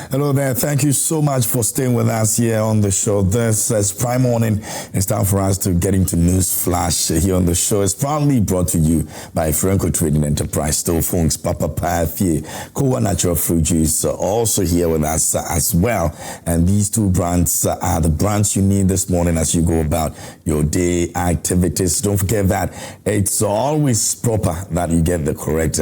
Hello there. Thank you so much for staying with us here on the show. This is Prime Morning. It's time for us to get into News Flash here on the show. It's proudly brought to you by Franco Trading Enterprise, Still Phones, Papa Pathie, Kowa Natural Fruit Juice, also here with us as well. And these two brands are the brands you need this morning as you go about your day activities. Don't forget that it's always proper that you get the correct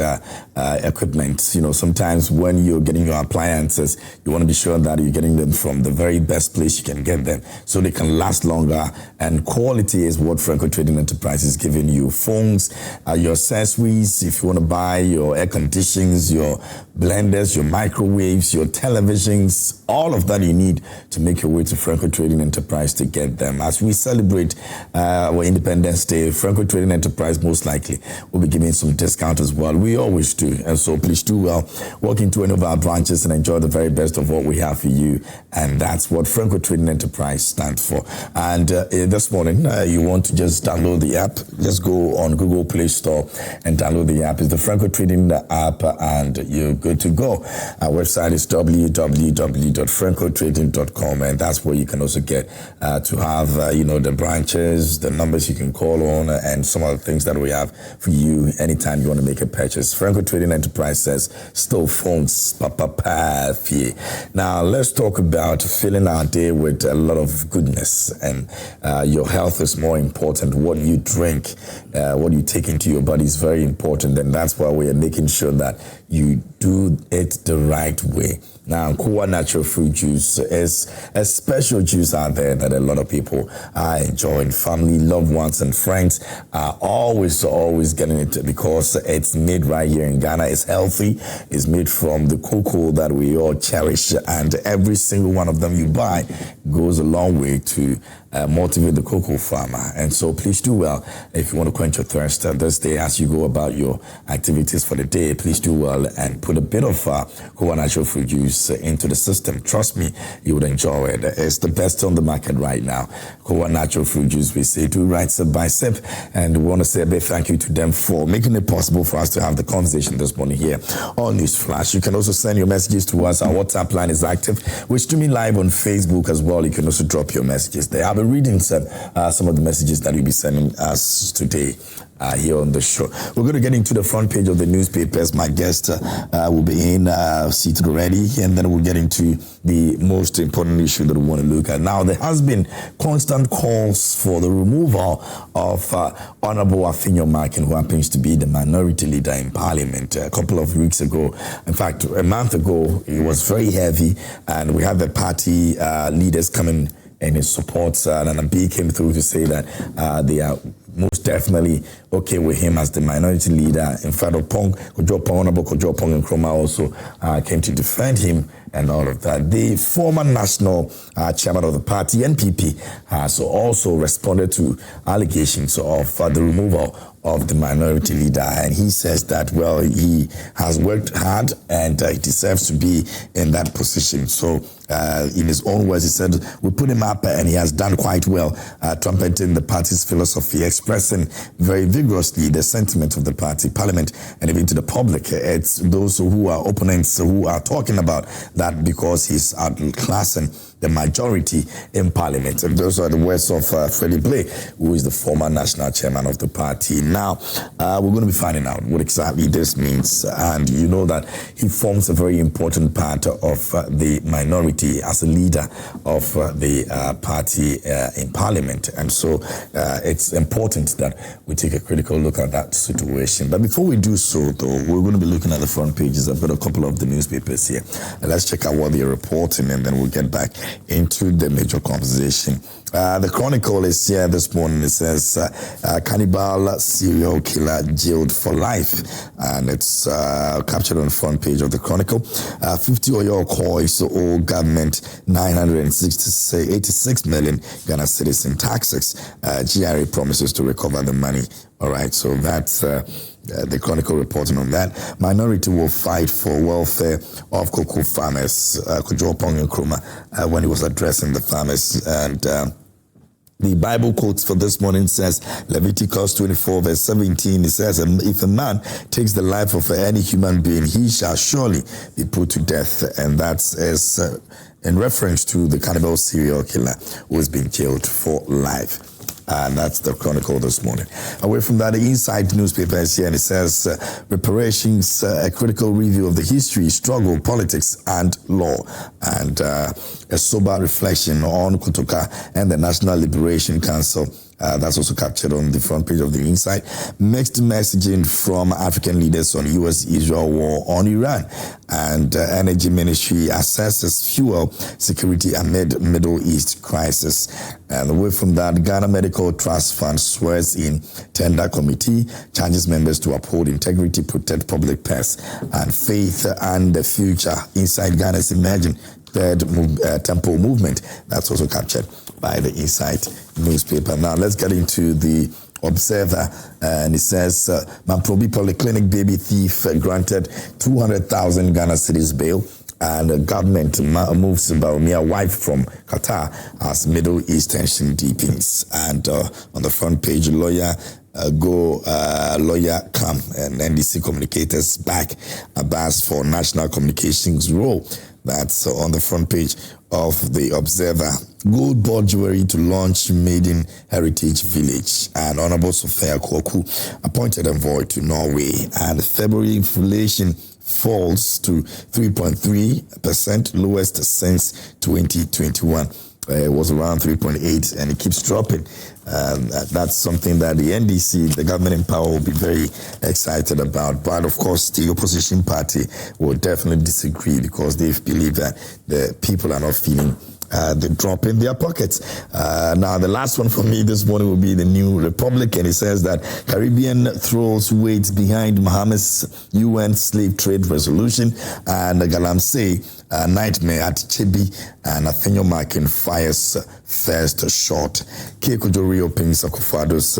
equipment. You know, sometimes when you're getting your appliances, you want to be sure that you're getting them from the very best place you can get them so they can last longer. And quality is what Franco Trading Enterprise is giving you. Phones, your accessories, if you want to buy your air conditioners, your blenders, your microwaves, your televisions, all of that you need to make your way to Franco Trading Enterprise to get them. As we celebrate our Independence Day, Franco Trading Enterprise most likely will be giving some discount as well. We always do. And so please do well. Walk into any of our branches and enjoy the very best of what we have for you. And that's what Franco Trading Enterprise stands for. And this morning, you want to just download the app. Just go on Google Play Store and download the app. It's the Franco Trading app and you're good to go. Our website is www.francotrading.com, and that's where you can also get to have, the branches, the numbers you can call on, and some other things that we have for you anytime you want to make a purchase. Franco Trading Enterprise says, Still Phones, Papa Pathie. Now, let's talk about filling our day with a lot of goodness, and your health is more important. What you drink, what you take into your body is very important, and that's why we are making sure that you do it the right way. Now, Kowa Natural Fruit Juice is a special juice out there that a lot of people are enjoying. Family, loved ones, and friends are always getting it because it's made right here in Ghana. It's healthy. It's made from the cocoa that we all cherish, and every single one of them you buy goes a long way to motivate the cocoa farmer. And so please do well. If you want to quench your thirst this day as you go about your activities for the day, please do well and put a bit of Kowa Natural Fruit Juice into the system. Trust me, you would enjoy it. It's the best on the market right now. Kowa Natural Fruit Juice, we say, do right sip by sip. And we want to say a big thank you to them for making it possible for us to have the conversation this morning here on News Flash. You can also send your messages to us. Our WhatsApp line is active. We're streaming live on Facebook as well. You can also drop your messages there. I'll be reading some of the messages that you'll be sending us today here on the show. We're going to get into the front page of the newspapers. My guest will be in seated already, and then we'll get into the most important issue that we want to look at. Now, there has been constant calls for the removal of Honorable Afenyo-Markin, who happens to be the minority leader in Parliament. A couple of weeks ago, in fact, a month ago, it was very heavy, and we had the party leaders coming and his support, and B came through to say that they are most definitely okay with him as the minority leader. In fact, Honorable Kojo Pong Nkrumah also came to defend him and all of that. The former national chairman of the party, NPP, has also responded to allegations of the removal of the minority leader, and he says that, well, he has worked hard and he deserves to be in that position. So in his own words, he said, we put him up and he has done quite well, trumpeting the party's philosophy, expressing very vigorously the sentiment of the party, parliament, and even to the public. It's those who are opponents who are talking about that because he's outclassing the majority in parliament. And those are the words of Freddie Blake, who is the former national chairman of the party. Now, we're going to be finding out what exactly this means. And you know that he forms a very important part of the minority as a leader of the party in parliament. And so it's important that we take a critical look at that situation. But before we do so, though, we're going to be looking at the front pages. I've got a couple of the newspapers here. And let's check out what they're reporting, and then we'll get back into the major conversation. The Chronicle is here this morning. It says, cannibal serial killer jailed for life. And it's captured on the front page of the Chronicle. 50 oil coins owe government 986 million Ghana cedis in taxes. GRA promises to recover the money. All right, so that's the Chronicle reporting on that. Minority will fight for welfare of cocoa farmers. Kojo Pong Nkrumah when he was addressing the farmers, and The Bible quotes for this morning says, Leviticus 24 verse 17, it says, if a man takes the life of any human being, he shall surely be put to death. And that's in reference to the cannibal serial killer who has been killed for life. And that's the Chronicle this morning. Away from that, the Inside newspaper is here, and it says, reparations, a critical review of the history, struggle, politics, and law. And a sober reflection on Kotoka and the National Liberation Council. That's also captured on the front page of the Inside. Mixed messaging from African leaders on U.S.-Israel war on Iran. And Energy Ministry assesses fuel security amid Middle East crisis. And away from that, Ghana Medical Trust Fund swears in tender committee, charges members to uphold integrity, protect public purse and faith and the future. Inside Ghana's emerging third temple movement. That's also captured by the Inside newspaper. Now let's get into the Observer, and it says Mamprobi Polyclinic baby thief granted 200,000 Ghana cedis bail, and the government moves Bawumia wife from Qatar as Middle East tension deepens. And on the front page, lawyer come, and NDC communicators back Abbas for national communications role. That's on the front page of the Observer. Gold board jewelry to launch Maiden Heritage Village. And Honorable Yaw Kwakye appointed envoy to Norway. And February inflation falls to 3.3%, lowest since 2021. It was around 3.8, and it keeps dropping. That's something that the NDC, the government in power, will be very excited about. But of course, the opposition party will definitely disagree because they believe that the people are not feeling the drop in their pockets. Now, the last one for me this morning will be the New Republic, and it says that Caribbean throws weight behind Mohammed's UN slave trade resolution, and Galamsey nightmare at Chibi, and Afenyo-Markin fires first shot. Keikojo reopens Akufado's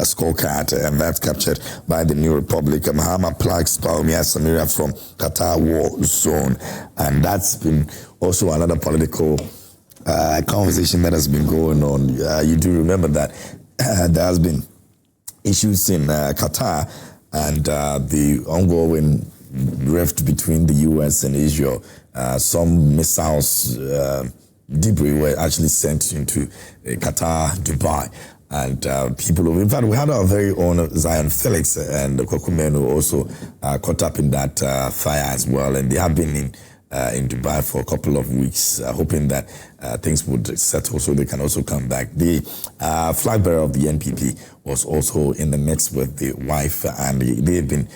scorecard, and that's captured by the New Republic. Mahama plugs Bawumia Samira from Qatar war zone, and that's been also another political conversation that has been going on. You do remember that there has been issues in Qatar and the ongoing rift between the U.S. and Israel. Some missiles, debris were actually sent into Qatar, Dubai. And people, in fact, we had our very own Zion Felix and Kokumen who also caught up in that fire as well. And they have been in Dubai for a couple of weeks, hoping that things would settle so they can also come back. The flag bearer of the NPP was also in the mix with the wife, and they've been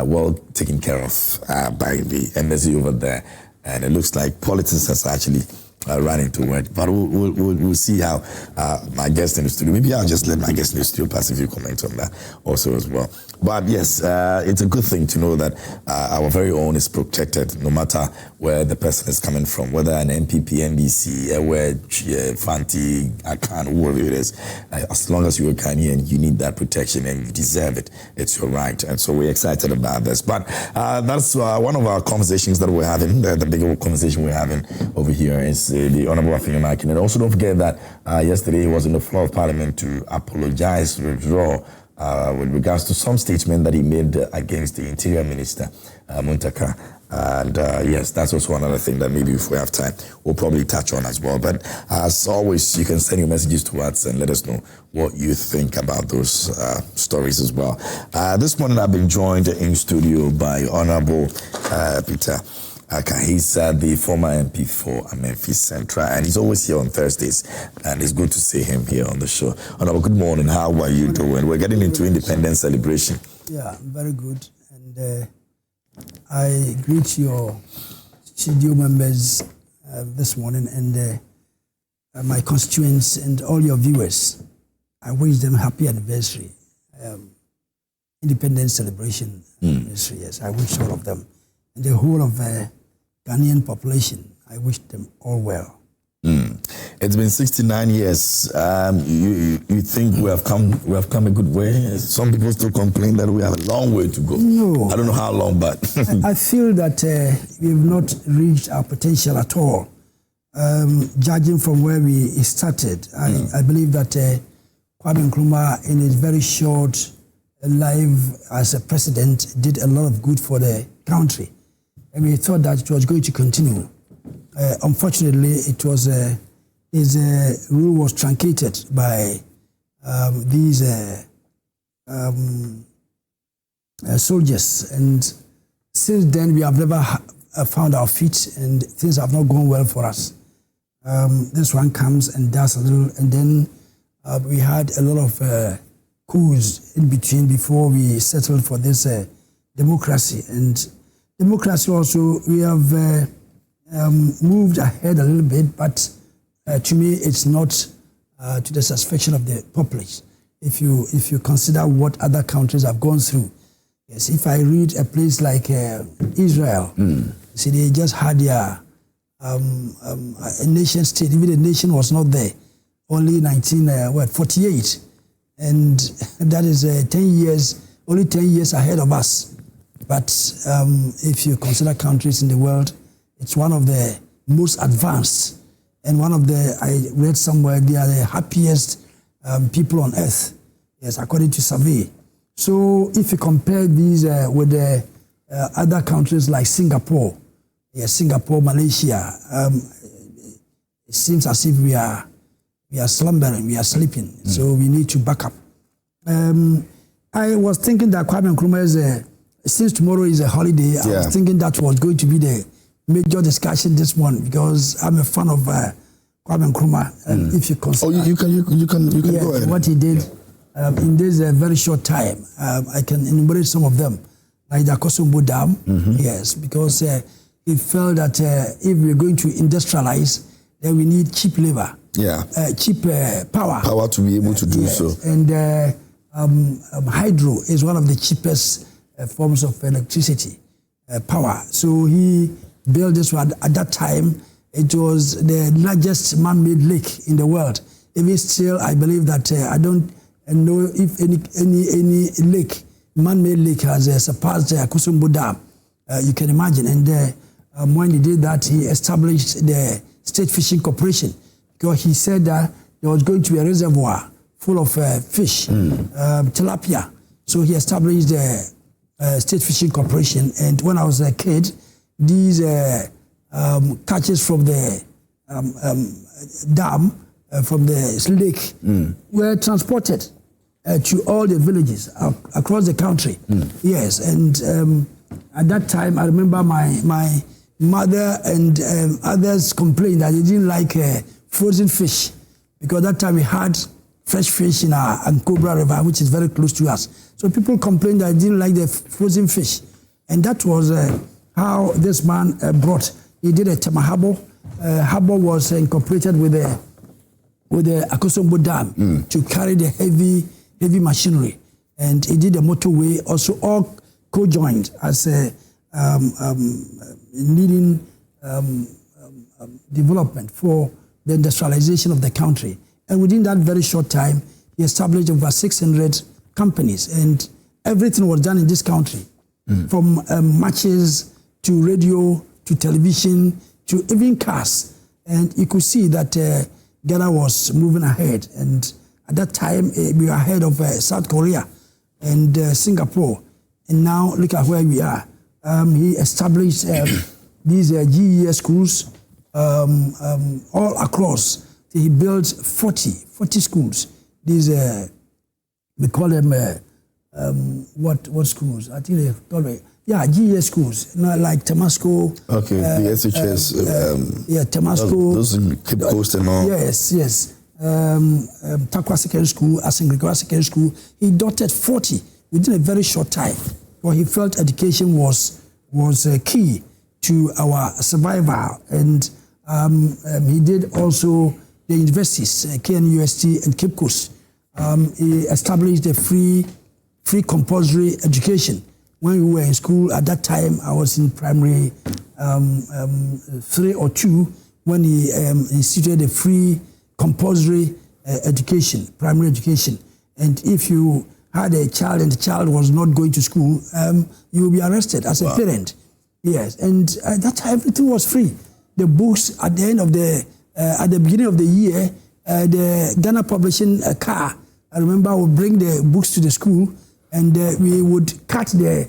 well taken care of by the embassy over there. And it looks like politics has actually run into it. But we'll see how my guest in the studio, maybe I'll just let my guest in the studio pass a few comments on that also as well. But yes, it's a good thing to know that our very own is protected no matter where the person is coming from, whether an MPP, NDC, Fanti, Akan, whoever it is. As long as you're a Ghanaian, you need that protection and you deserve it. It's your right. And so we're excited about this. But that's one of our conversations that we're having. The bigger conversation we're having over here is the Honorable Afenyo-Markin. And also don't forget that yesterday he was in the floor of Parliament to apologize, withdraw with regards to some statement that he made against the Interior Minister, Muntaka. And yes, that's also another thing that maybe if we have time, we'll probably touch on as well. But as always, you can send your messages to us and let us know what you think about those stories as well. This morning I've been joined in studio by Honorable Peter Ackah. He's the former MP for Amenfi Central, and he's always here on Thursdays, and it's good to see him here on the show. Honorable, good morning. How are you doing? We're getting into independence celebration. Yeah, very good. And I greet your studio members this morning and my constituents and all your viewers. I wish them happy anniversary, independence celebration anniversary. Yes, I wish all of them and the whole of Ghanaian population. I wish them all well. It's been 69 years. You think we have come a good way? Some people still complain that we have a long way to go. No, I don't know how long, but I feel that we have not reached our potential at all. judging from where we started, I believe that Kwame Nkrumah, in his very short life as a president, did a lot of good for the country. And we thought that it was going to continue. Unfortunately, it was his rule was truncated by these soldiers. And since then, we have never found our feet, and things have not gone well for us. This one comes and does a little, and then we had a lot of coups in between before we settled for this democracy. And democracy also, we have moved ahead a little bit, but to me, it's not to the satisfaction of the populace. If you consider what other countries have gone through. Yes, if I read a place like Israel, see, they just had their a nation state. Even the nation was not there. Only 1948, and that is 10 years, only 10 years ahead of us. But if you consider countries in the world, it's one of the most advanced, and one of the, I read somewhere, they are the happiest people on earth. Yes, according to survey. So if you compare these with the other countries like Singapore, Singapore, Malaysia, it seems as if we are slumbering, we are sleeping. So we need to back up. I was thinking that Kwame Nkrumah is since tomorrow is a holiday, I was thinking that was going to be the major discussion this morning, because I'm a fan of Kwame Nkrumah. If you consider, you can go ahead. What he did in this very short time, I can enumerate some of them, like the Akosombo Dam. Yes, because he felt that if we're going to industrialize, then we need cheap labor, cheap power to be able to do so. And hydro is one of the cheapest forms of electricity power. So he built this one. At that time, it was the largest man-made lake in the world. Even still, I believe that I don't know if any lake, man-made lake, has surpassed the Akosombo Dam. You can imagine. And when he did that, he established the State Fishing Corporation, because he said that there was going to be a reservoir full of fish, tilapia. So he established the State Fishing Corporation. And when I was a kid, these catches from the dam, from the lake, were transported to all the villages across the country. Yes, and at that time, I remember my mother and others complained that they didn't like frozen fish, because that time we had fresh fish in our Ankobra River, which is very close to us. So people complained that they didn't like the frozen fish. And that was how this man he did a Temahabo. Habo was incorporated with the Akosombo Dam to carry the heavy machinery. And he did a motorway, also all co-joined as needing development for the industrialization of the country. And within that very short time, he established over 600 companies, and everything was done in this country, from matches to radio to television to even cars. And you could see that Ghana was moving ahead. And at that time, we were ahead of South Korea and Singapore. And now look at where we are. He established these GES schools all across. He built 40 schools. These, we call them, what schools? I think they call it, GES schools, not like Temasco. Okay, the SHS. Temasco. Those in Cape Coast and all. Yes. Takwa Secondary School, Asingriqua Secondary School. He dotted 40 within a very short time. Well, he felt education was key to our survival, and he did also the universities, KNUST and Cape Coast. He established a free compulsory education. When we were in school at that time, I was in primary 3 or 2 when he instituted a free compulsory education, primary education. And if you had a child and the child was not going to school, you will be arrested as a parent. Yes, and at that time everything was free. the books at the end of at the beginning of the year. The Ghana Publishing car, I remember, would bring the books to the school, and we would cut the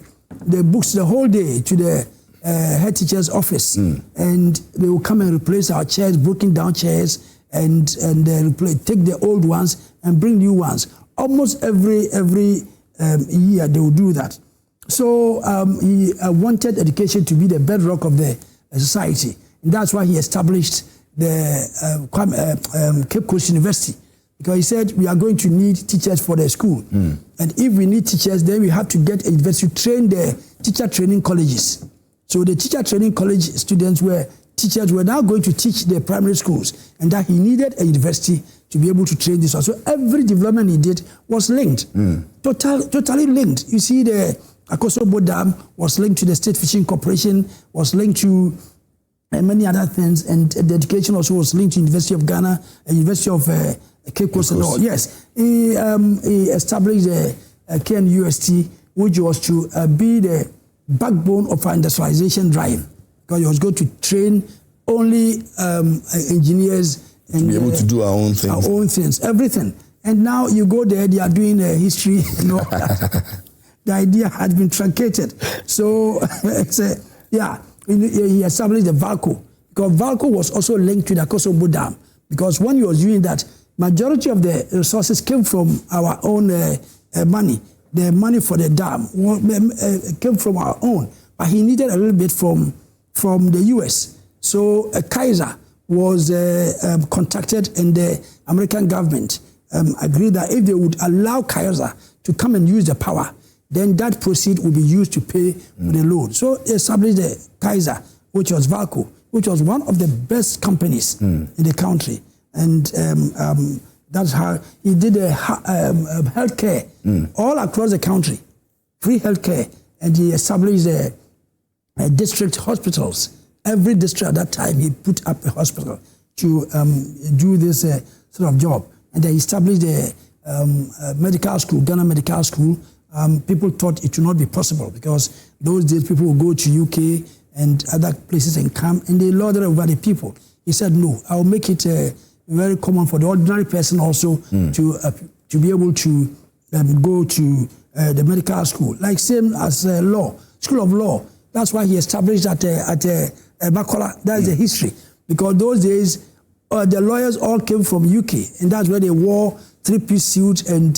books the whole day to the head teacher's office, and they would come and replace our chairs, broken down chairs, and take the old ones and bring new ones. Almost every year they would do that. So he wanted education to be the bedrock of the society, and that's why he established the Cape Coast University, because he said we are going to need teachers for the school, and if we need teachers, then we have to get a university to train the teacher training colleges. So the teacher training college students teachers were now going to teach the primary schools, and that he needed a university to be able to train this one. So every development he did was linked, totally linked. You see, the Akosobo Dam was linked to the State Fishing Corporation, was linked to many other things, and the education also was linked to University of Ghana, University of Cape Coast and all. Yes, he established the KNUST, which was to be the backbone of our industrialization drive, because he was going to train only engineers and to be able to do our own things. Everything. And now you go there, they are doing history and all that. The idea had been truncated. So he established the VALCO, because VALCO was also linked to the Akosobo Dam, because when he was doing that, majority of the resources came from our own money. The money for the dam came from our own, but he needed a little bit from the US. So Kaiser was contacted, and the American government agreed that if they would allow Kaiser to come and use the power, then that proceed will be used to pay for the loan. So he established the Kaiser, which was VALCO, which was one of the best companies in the country. And that's how he did healthcare all across the country, free healthcare. And he established district hospitals. Every district at that time, he put up a hospital to do this sort of job. And they established a medical school, Ghana Medical School. People thought it would not be possible, because those days people would go to UK and other places and come, and they lorded over the people. He said, no, I'll make it very common for the ordinary person also to be able to go to the medical school, like same as law, School of Law. That's why he established at Makola. That's the history, because those days the lawyers all came from UK, and that's where they wore three-piece suits, and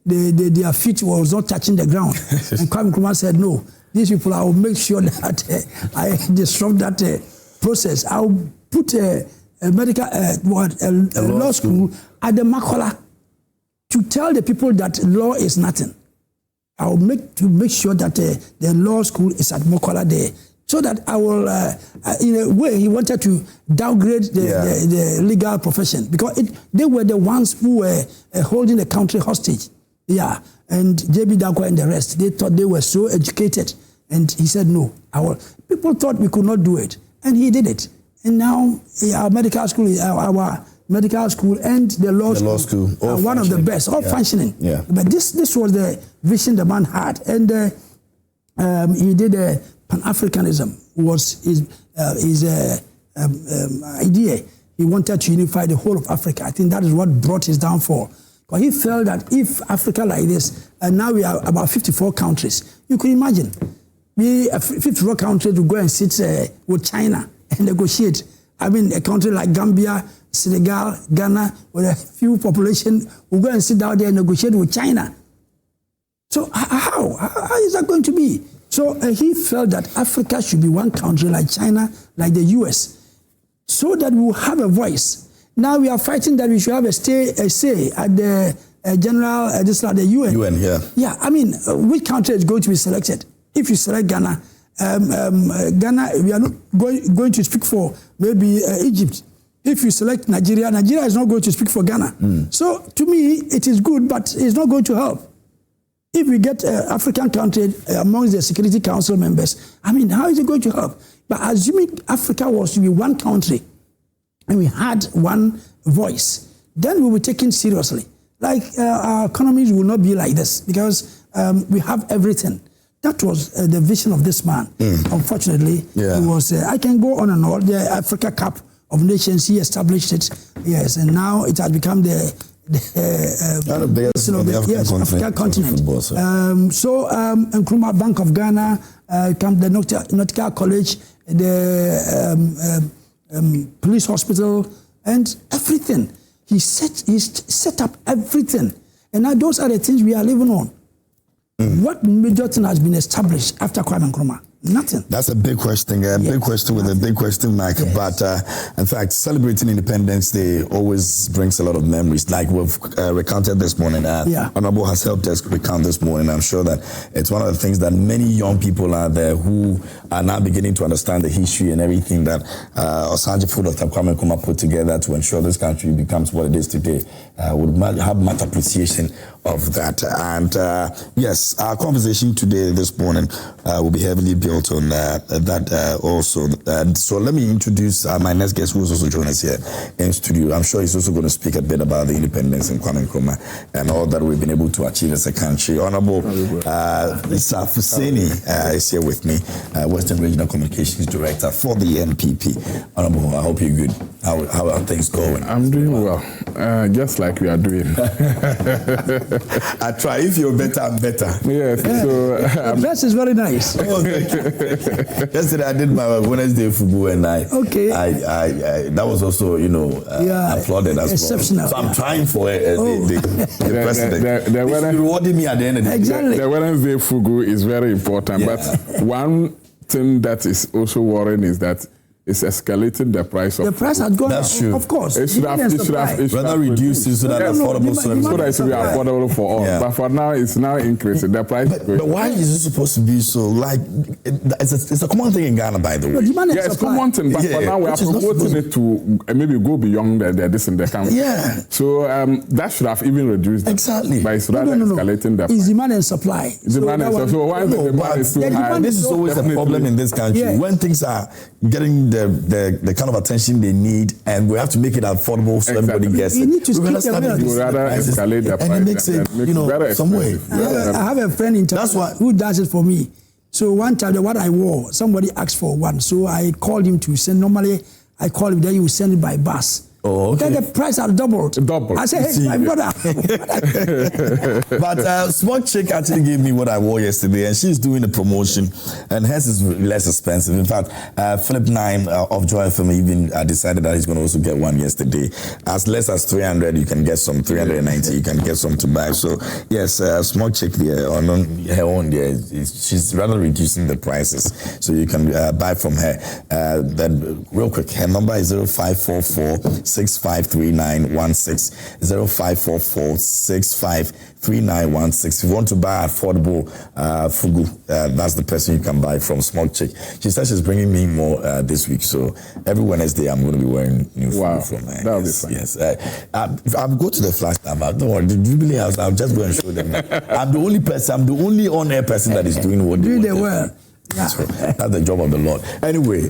their feet was not touching the ground. And Kwame Nkrumah said, no, these people, I will make sure that I disrupt that process. I'll put a medical, law school at the Makola to tell the people that law is nothing. I'll make sure that the law school is at Makola there, so that I will, in a way, he wanted to downgrade the legal profession, because they were the ones who were holding the country hostage. Yeah, and J.B. Dankwa and the rest, they thought they were so educated. And he said, no, people thought we could not do it. And he did it. And now our medical school and the law school are one of the best, all functioning. Yeah. But this was the vision the man had. And he did Pan-Africanism, was his idea. He wanted to unify the whole of Africa. I think that is what brought his downfall. Because he felt that if Africa like this, and now we are about 54 countries, you could imagine, 54 countries to go and sit with China and negotiate. I mean, a country like Gambia, Senegal, Ghana, with a few population, will go and sit down there and negotiate with China. So how is that going to be? So he felt that Africa should be one country like China, like the US, so that we will have a voice. Now we are fighting that we should have a say at the general, at the UN. UN, yeah. Yeah, I mean, which country is going to be selected? If you select Ghana, Ghana, we are not going to speak for maybe Egypt. If you select Nigeria, Nigeria is not going to speak for Ghana. So to me, it is good, but it's not going to help. If we get African country amongst the Security Council members, I mean, how is it going to help? But assuming Africa was to be one country, and we had one voice, then we were taken seriously. Like our economies will not be like this, because we have everything. That was the vision of this man. Unfortunately, he was. I can go on and on. The Africa Cup of Nations, he established it. Yes, and now it has become the African continent. Nkrumah, Bank of Ghana, the Nautical College, the police hospital, and everything. He set up everything, and now those are the things we are living on. What major thing has been established after Kwame Nkrumah? Nothing. That's a big question. Big question with a big question mark. Yes. But in fact, celebrating Independence Day always brings a lot of memories. Like we've recounted this morning. Honorable has helped us recount this morning. I'm sure that it's one of the things that many young people out there who are now beginning to understand the history and everything that Osagyefo Dr. Kwame Nkrumah put together to ensure this country becomes what it is today would have much appreciation of that. And yes, our conversation today, this morning, will be heavily built on that also. So let me introduce my next guest, who is also joining us here in studio. I'm sure he's also going to speak a bit about the independence in Kwame Nkrumah and all that we've been able to achieve as a country. Honorable Issa Fuseni is here with me, Western Regional Communications Director for the NPP. Honorable, I hope you're good. How are things going? I'm doing well, just like we are doing. I try. If you're better, I'm better. Yes. So the dress is very nice. Oh, yesterday I did my Wednesday football and I that was also applauded as exceptional. Well. So I'm trying for the president. He's rewarding me at the end of the day. Exactly. The Wednesday fugu is very important, but one thing that is also worrying is that it's escalating the price of the price has gone up. That's true. Of course. It should have reduced so that affordable so that it should be affordable for all. Yeah. But for now, it's now increasing. The price. But why is it supposed to be so? Like, it's a common thing in Ghana, by the way. It's a common thing, but for now we are promoting it to maybe go beyond this in the country. Yeah. So that should have even reduced. Exactly. But it's rather escalating the price. It's demand and supply. Demand and supply. So why is the demand is so high? This is always a problem in this country. Yeah. When things are getting the kind of attention they need, and we have to make it affordable so everybody gets it. You need to rather escalate the price, and it makes it, some way. I have a friend in town who does it for me. So one time, what I wore, somebody asked for one, so I called him to send. Normally, I call him, then he will send it by bus. Oh, okay. Then the price has doubled. I said, hey, my brother. But Small Chick actually gave me what I wore yesterday, and she's doing the promotion, and hers is less expensive. In fact, Philip 9 of Joy FM even decided that he's going to also get one yesterday. As less as 300, you can get some. 390, you can get some to buy. So yes, Small Chick there on her own there, she's rather reducing the prices, so you can buy from her. Then real quick, her number is 0544 653916 0544 653916. If you want to buy affordable fugu, that's the person you can buy from. Small Chick. She said she's bringing me more this week, so every Wednesday I'm going to be wearing new fugu from her. That'll be fun. Yes, I'll go to the flash tab. Don't worry, the Jubilee House. I'll just go and show them. I'm the only on-air person that is doing what they want. Yeah. So that's the job of the Lord. Anyway,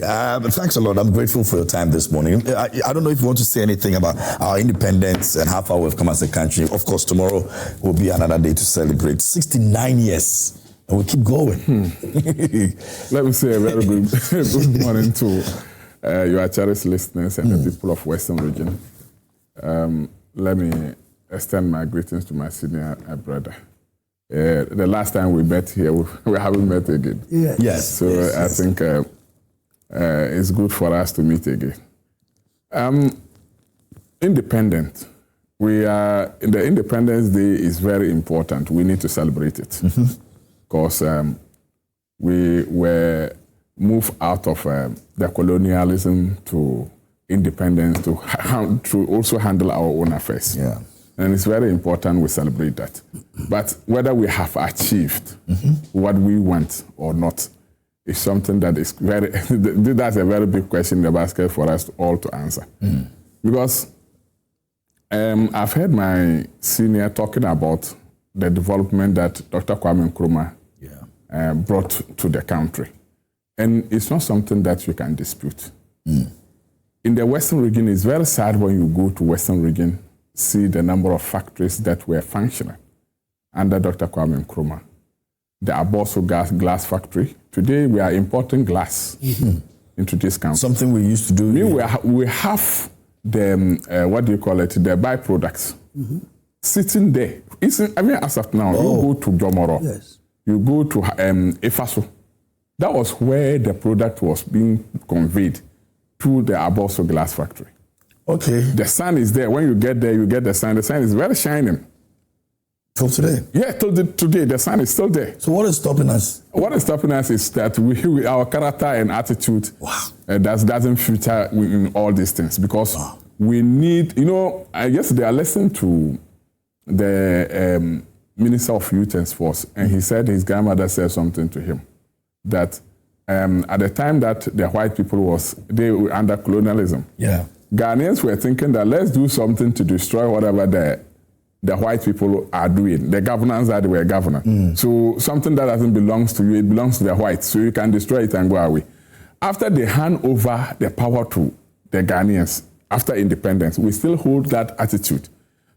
thanks a lot. I'm grateful for your time this morning. I don't know if you want to say anything about our independence and how far we've come as a country. Of course, tomorrow will be another day to celebrate 69 years. And we'll keep going. Let me say a very good morning to your cherished listeners and the people of Western Region. Let me extend my greetings to my senior brother. The last time we met here, we haven't met again. Yes. So I think it's good for us to meet again. Independent. The Independence Day is very important. We need to celebrate it because we were moved out of the colonialism to independence to also handle our own affairs. Yeah. And it's very important we celebrate that. But whether we have achieved what we want or not is something that is that's a very big question in the basket for us all to answer. Because I've heard my senior talking about the development that Dr. Kwame Nkrumah brought to the country. And it's not something that you can dispute. In the Western region, it's very sad when you go to Western region, see the number of factories that were functional under Dr. Kwame Nkrumah. the Aboso glass factory. Today we are importing glass into this country. Something we used to do. We have the, what do you call it, the byproducts sitting there. As of now, you go to Jomoro, you go to Efaso. That was where the product was being conveyed to the Aboso glass factory. Okay. The sun is there. When you get there, you get the sun. The sun is very shining. Till today? Yeah, till today, the sun is still there. So what is stopping us? What is stopping us is that our character and attitude doesn't feature in all these things, because we need, yesterday I listened to the Minister of Youth and Sports, and he said his grandmother said something to him, that at the time that the white people they were under colonialism, Ghanaians were thinking that let's do something to destroy whatever the white people are doing, the governance that they were governing. So something that doesn't belong to you, it belongs to the whites, so you can destroy it and go away. After they hand over the power to the Ghanaians, after independence, we still hold that attitude.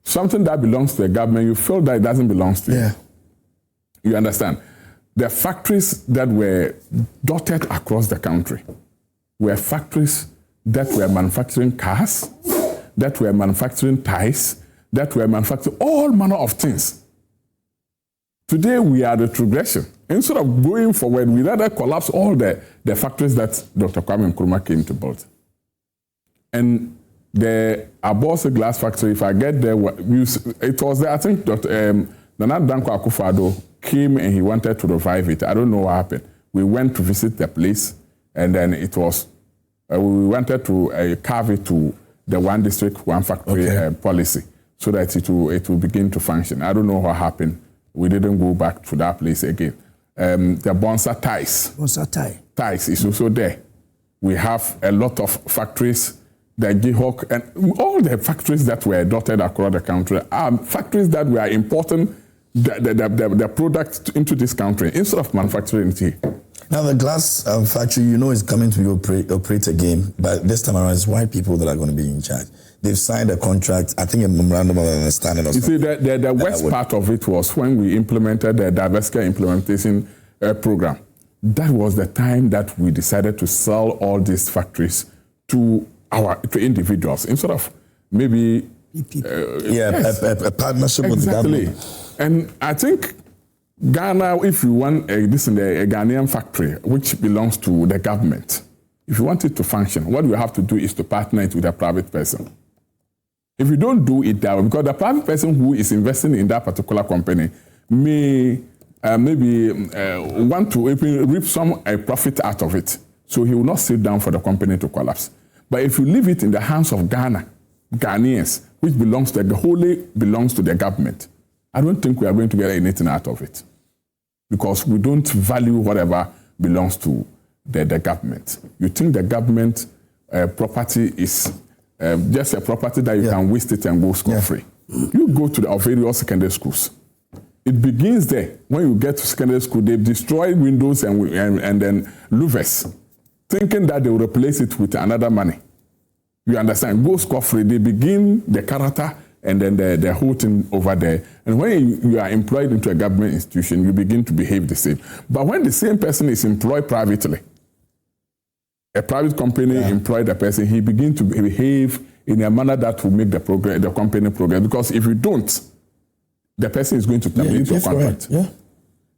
Something that belongs to the government, you feel that it doesn't belong to you. You understand? The factories that were dotted across the country were factories that were manufacturing cars, that were manufacturing ties, that were manufacturing all manner of things. Today we are the progression. Instead of going forward, we rather collapse all the factories that Dr. Kwame Nkrumah came to build. And the Aboso glass factory, if I get there, it was there, I think Dr. Nana Danko Akufo-Addo came and he wanted to revive it. I don't know what happened. We went to visit the place, and then it was, we wanted to carve it to the one district, one factory policy, so that it will begin to function. I don't know what happened. We didn't go back to that place again. The Bonsa ties is also there. We have a lot of factories, the Gihok, and all the factories that were dotted across the country are factories that were importing the product into this country instead of manufacturing it here. Now the glass factory, is coming to operate again, but this time around it's white people that are going to be in charge. They've signed a contract, I think a memorandum of understanding or something. You see, the worst part of it was when we implemented the diversity implementation program. That was the time that we decided to sell all these factories to individuals instead of maybe a partnership with the government. And I think Ghana, if you want a Ghanaian factory which belongs to the government, if you want it to function, what you have to do is to partner it with a private person. If you don't do it that way, because the private person who is investing in that particular company may want to reap some profit out of it, so he will not sit down for the company to collapse. But if you leave it in the hands of Ghanaians, which wholly belongs to the government, I don't think we are going to get anything out of it, because we don't value whatever belongs to the government. You think the government property is just a property that you can waste it and go scot-free. You go to the various secondary schools. It begins there. When you get to secondary school, they've destroyed windows and then louvers, thinking that they will replace it with another money. You understand? Go scot-free. They begin the character and then the whole thing over there. And when you are employed into a government institution, you begin to behave the same. But when the same person is employed privately, a private company employed a person, he begins to behave in a manner that will make the company progress. Because if you don't, the person is going to terminate your contract.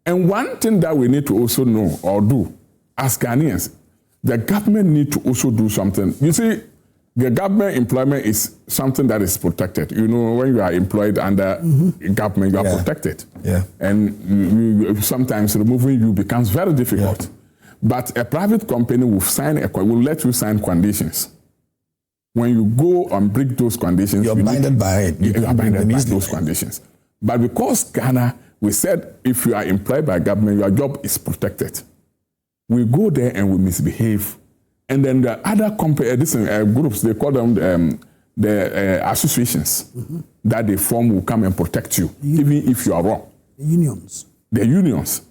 And one thing that we need to also know or do as Ghanaians, the government need to also do something. You see, the government employment is something that is protected. When you are employed under government, you are protected. And sometimes removing you becomes very difficult. But a private company will let you sign conditions. When you go and break those conditions, you're binded by it. You are binded by those conditions. But because Ghana, we said if you are employed by government, your job is protected. We go there and we misbehave. And then the other groups, they call them the associations that they form will come and protect you, even if you are wrong. The unions. The unions.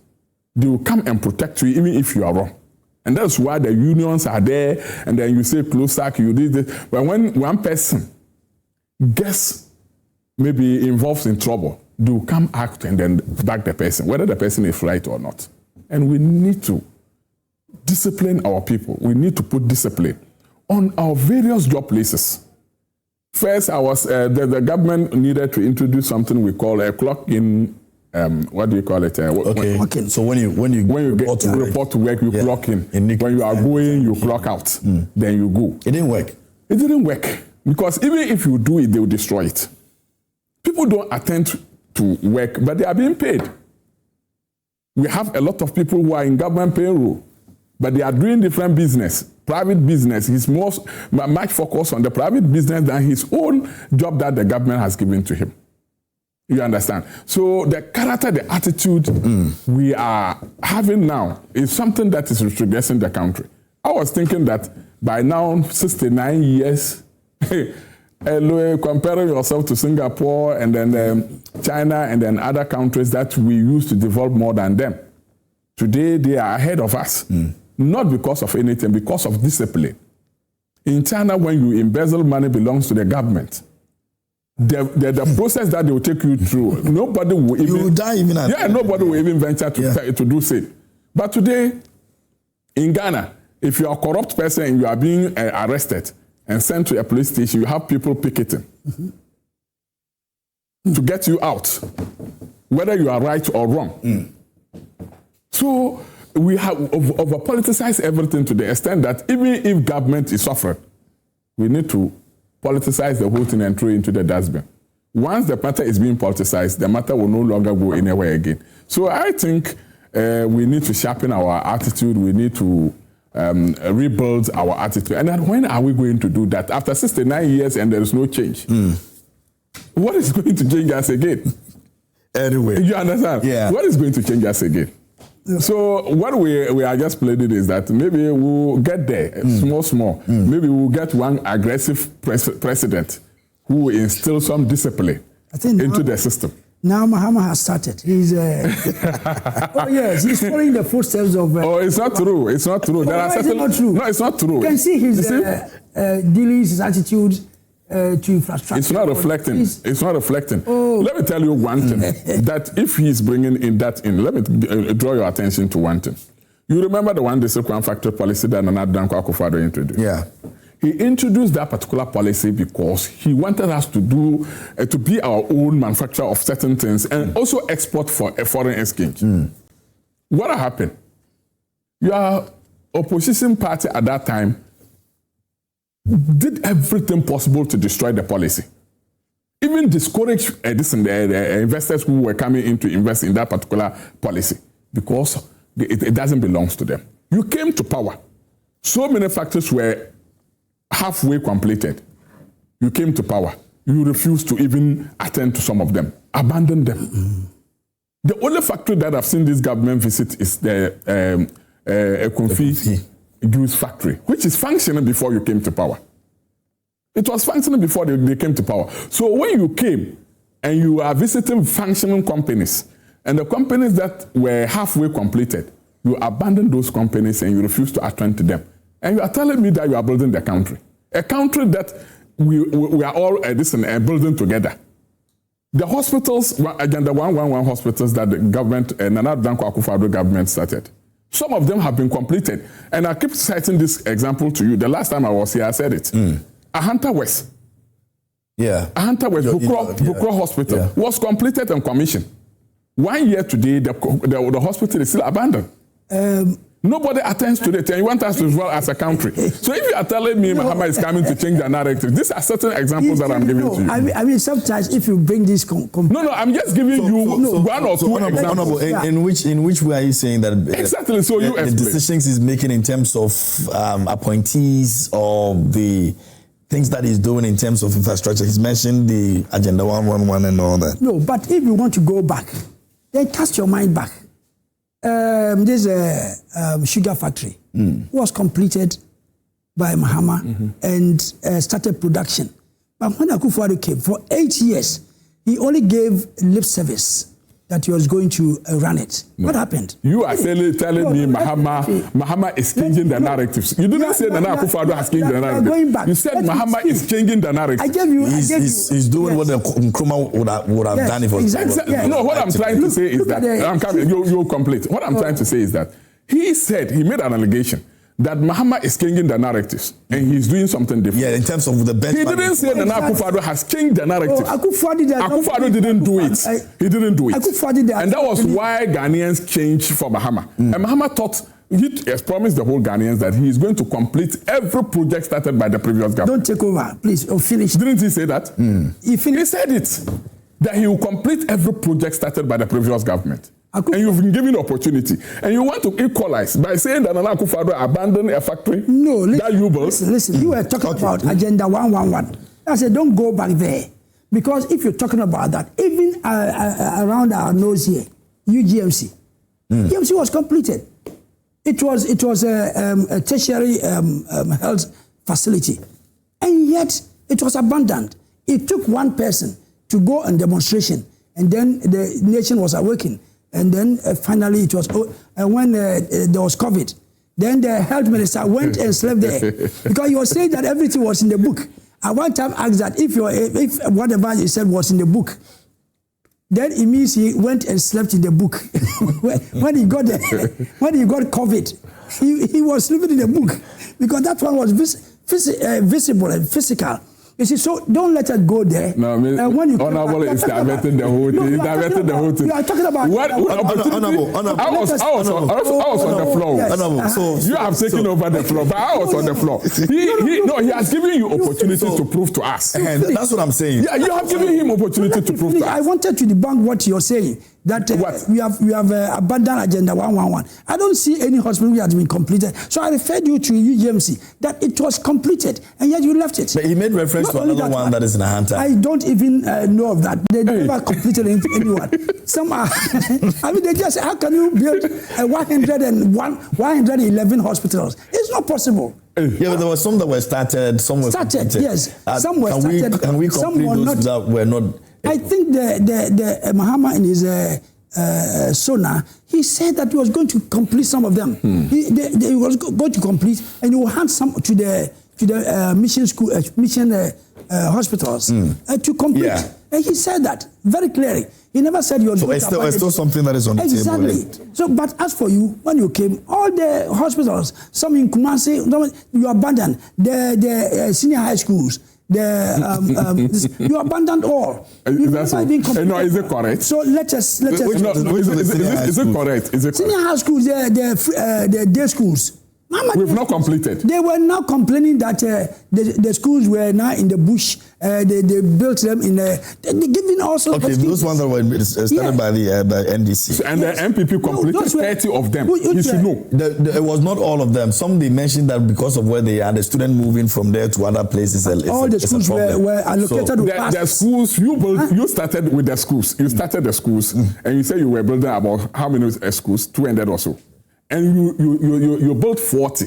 They will come and protect you even if you are wrong. And that's why the unions are there, and then you say close sack, you did it. But when one person gets maybe involved in trouble, they will come out and then back the person, whether the person is right or not. And we need to discipline our people. We need to put discipline on our various job places. First, the government needed to introduce something we call a clock-in. What do you call it? Okay. So when you report to work, you clock in. When you are going, you clock out. Then you go. It didn't work. It didn't work because even if you do it, they will destroy it. People don't attend to work, but they are being paid. We have a lot of people who are in government payroll, but they are doing different business. Private business is much focused on the private business than his own job that the government has given to him. You understand? So the character, the attitude we are having now is something that is retrogressing the country. I was thinking that by now, 69 years, comparing yourself to Singapore and then China and then other countries that we used to develop more than them. Today, they are ahead of us. Not because of anything, because of discipline. In China, when you embezzle money belongs to the government. The process that they will take you through, nobody will even... You will die even at nobody will even venture to do same. But today, in Ghana, if you are a corrupt person and you are being arrested and sent to a police station, you have people picketing to get you out, whether you are right or wrong. So we have over-politicized everything to the extent that even if government is suffering, we need to politicize the whole thing and throw it into the dustbin. Once the matter is being politicized, the matter will no longer go anywhere again. So I think we need to sharpen our attitude. We need to rebuild our attitude. And then when are we going to do that? After 69 years and there is no change. What is going to change us again? Anyway. You understand? Yeah. What is going to change us again? So what we are just planning is that maybe we'll get there, small. Maybe we'll get one aggressive president who will instill some discipline into the system. Now Mahama has started. He's oh yes, he's following the footsteps of. Oh, it's not true. It's not true. There are certain. Not true. No, it's not true. You can see his dealings, his attitude to infrastructure. It's not reflecting. It's not reflecting. Oh. Let me tell you one thing. That if he's bringing in that in, let me draw your attention to one thing. You remember the one discipline factory policy that Nana Dankwa Akufo-Addo introduced? Yeah. He introduced that particular policy because he wanted us to do to be our own manufacturer of certain things and also export for a foreign exchange. What happened? Your opposition party at that time did everything possible to destroy the policy. Even discourage the investors who were coming in to invest in that particular policy because it doesn't belong to them. You came to power. So many factories were halfway completed. You came to power. You refused to even attend to some of them. Abandoned them. The only factory that I've seen this government visit is the Amenfi juice factory, which is functioning before you came to power. It was functioning before they came to power. So when you came and you are visiting functioning companies, and the companies that were halfway completed, you abandoned those companies and you refused to attend to them. And you are telling me that you are building the country. A country that we are all building together. The hospitals, Agenda 111 hospitals that the government, Nana Dankwa Akufo-Addo government started, some of them have been completed. And I keep citing this example to you. The last time I was here, I said it. Ahanta West. Yeah. Ahanta West, Bukro Hospital was completed and commissioned. 1 year today, the hospital is still abandoned. Nobody attends to it, and you want us to dwell as a country. So if you are telling me Mahama is coming to change the narrative, these are certain examples that I'm giving to you. I mean, sometimes if you bring this... No, I'm just giving you one or two examples. In which way are you saying that... Exactly, so you explain. The decisions he's making in terms of appointees or the things that he's doing in terms of infrastructure. He's mentioned the Agenda 111 and all that. No, but if you want to go back, then cast your mind back. There's a sugar factory was completed by Mahama and started production. But when Akufo-Addo came, for 8 years, he only gave lip service. that he was going to run it. No. What happened? You are telling me Mahama is changing the narratives. You didn't say Nana Akufo-Addo has changed the narrative. You said Mahama is changing the narrative. I gave you. He's doing what the Nkrumah would have done if it was. Exactly. No, what I'm trying to say is that I'm coming. You'll complete. What I'm trying to say is that he made an allegation that Mahama is changing the narratives and he's doing something different. Yeah, in terms of the benchmark. He didn't say that Akufo-Addo has changed the narrative. Akufo-Addo didn't do it. He didn't do it. And that was why Ghanaians changed for Mahama. And Mahama thought, he has promised the whole Ghanaians that he is going to complete every project started by the previous government. Don't take over, please, or finish. Didn't he say that? He said it, that he will complete every project started by the previous government. And you've been given opportunity. And you want to equalize by saying that Nana Akufo-Addo abandoned a factory that you built. Listen, you were talking about Agenda 111. I said, don't go back there. Because if you're talking about that, even around our nose here, UGMC, UGMC was completed. It was a tertiary health facility. And yet, it was abandoned. It took one person to go on demonstration. And then the nation was awakened. And then finally it was when there was COVID. Then the health minister went and slept there because he was saying that everything was in the book. I one time asked that if whatever he said was in the book, then it means he went and slept in the book. when he got COVID, he was sleeping in the book because that one was visible and physical. You see, so don't let it go there. No, I mean, Honorable is diverting the whole thing. You are talking about Honorable. I was on the floor. Yes. So you have taken over the floor, but I was on the floor. He has given you opportunity to prove to us. And that's what I'm saying. Yeah, you have given him opportunity to prove to us. I wanted to debunk what you're saying. That we have abandoned Agenda 111. I don't see any hospital that has been completed. So I referred you to UGMC, that it was completed, and yet you left it. But he made reference to another one that is in Ahanta. I don't even know of that. They never completed anyone. Some are, I mean, they just, how can you build 111 hospitals? It's not possible. Yeah, but there were some that were started, some were completed. Yes. Some were started. Can we complete those that were not? I think the Mahama in his Sona, he said that he was going to complete some of them. He was going to complete, and he will hand some to the mission school, hospitals to complete. Yeah. And he said that very clearly. He never said he was going to. It's still something that is on the table. Exactly. So, but as for you, when you came, all the hospitals, some in Kumasi, you abandoned the senior high schools. You abandoned all. That's no, is it correct? So let us. Is it correct? Is it senior high schools, the day schools. We've not completed. They were now complaining that the schools were now in the bush. They built them in they're giving all sorts of those ones that were started by the NDC. And the MPP completed 30 of them. You should know. It was not all of them. Some they mentioned that because of where they are, the student moving from there to other places. All the schools were allocated with the schools, you started with the schools. You started the schools and you said you were building about how many schools? 200 or so. And you built 40.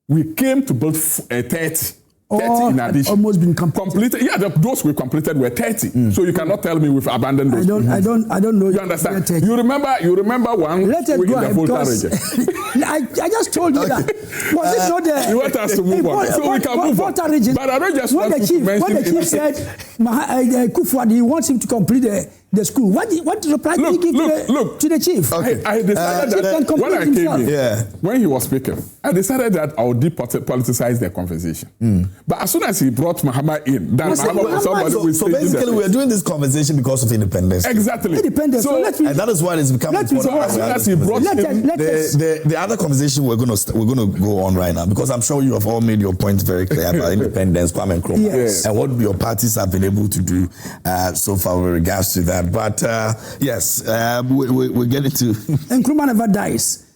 We came to build 30. 30 in addition. Almost been completed. Yeah, those we completed were 30. So you cannot tell me we've abandoned those. I don't know. You understand? You remember one Let it go in the Volta region. I just told you that. Was it not the? You want us to move on, so we can move on. Region, but I don't just want to mention. When the chief said Kufuor, he wants him to complete the school. What reply did he give to the chief? Okay. I decided that when I came in, when he was speaking, I decided that I would depoliticize the conversation. But as soon as he brought Mahama in, that somebody will so basically we are doing this conversation because of independence. Exactly. Independence. So and that is why it's become important. So as soon as he brought the other conversation we're going to go on right now, because I'm sure you have all made your points very clear about independence, Kwame Nkrumah, and what your parties have been able to do so far with regards to that. But yes, we're getting to. Nkrumah never dies.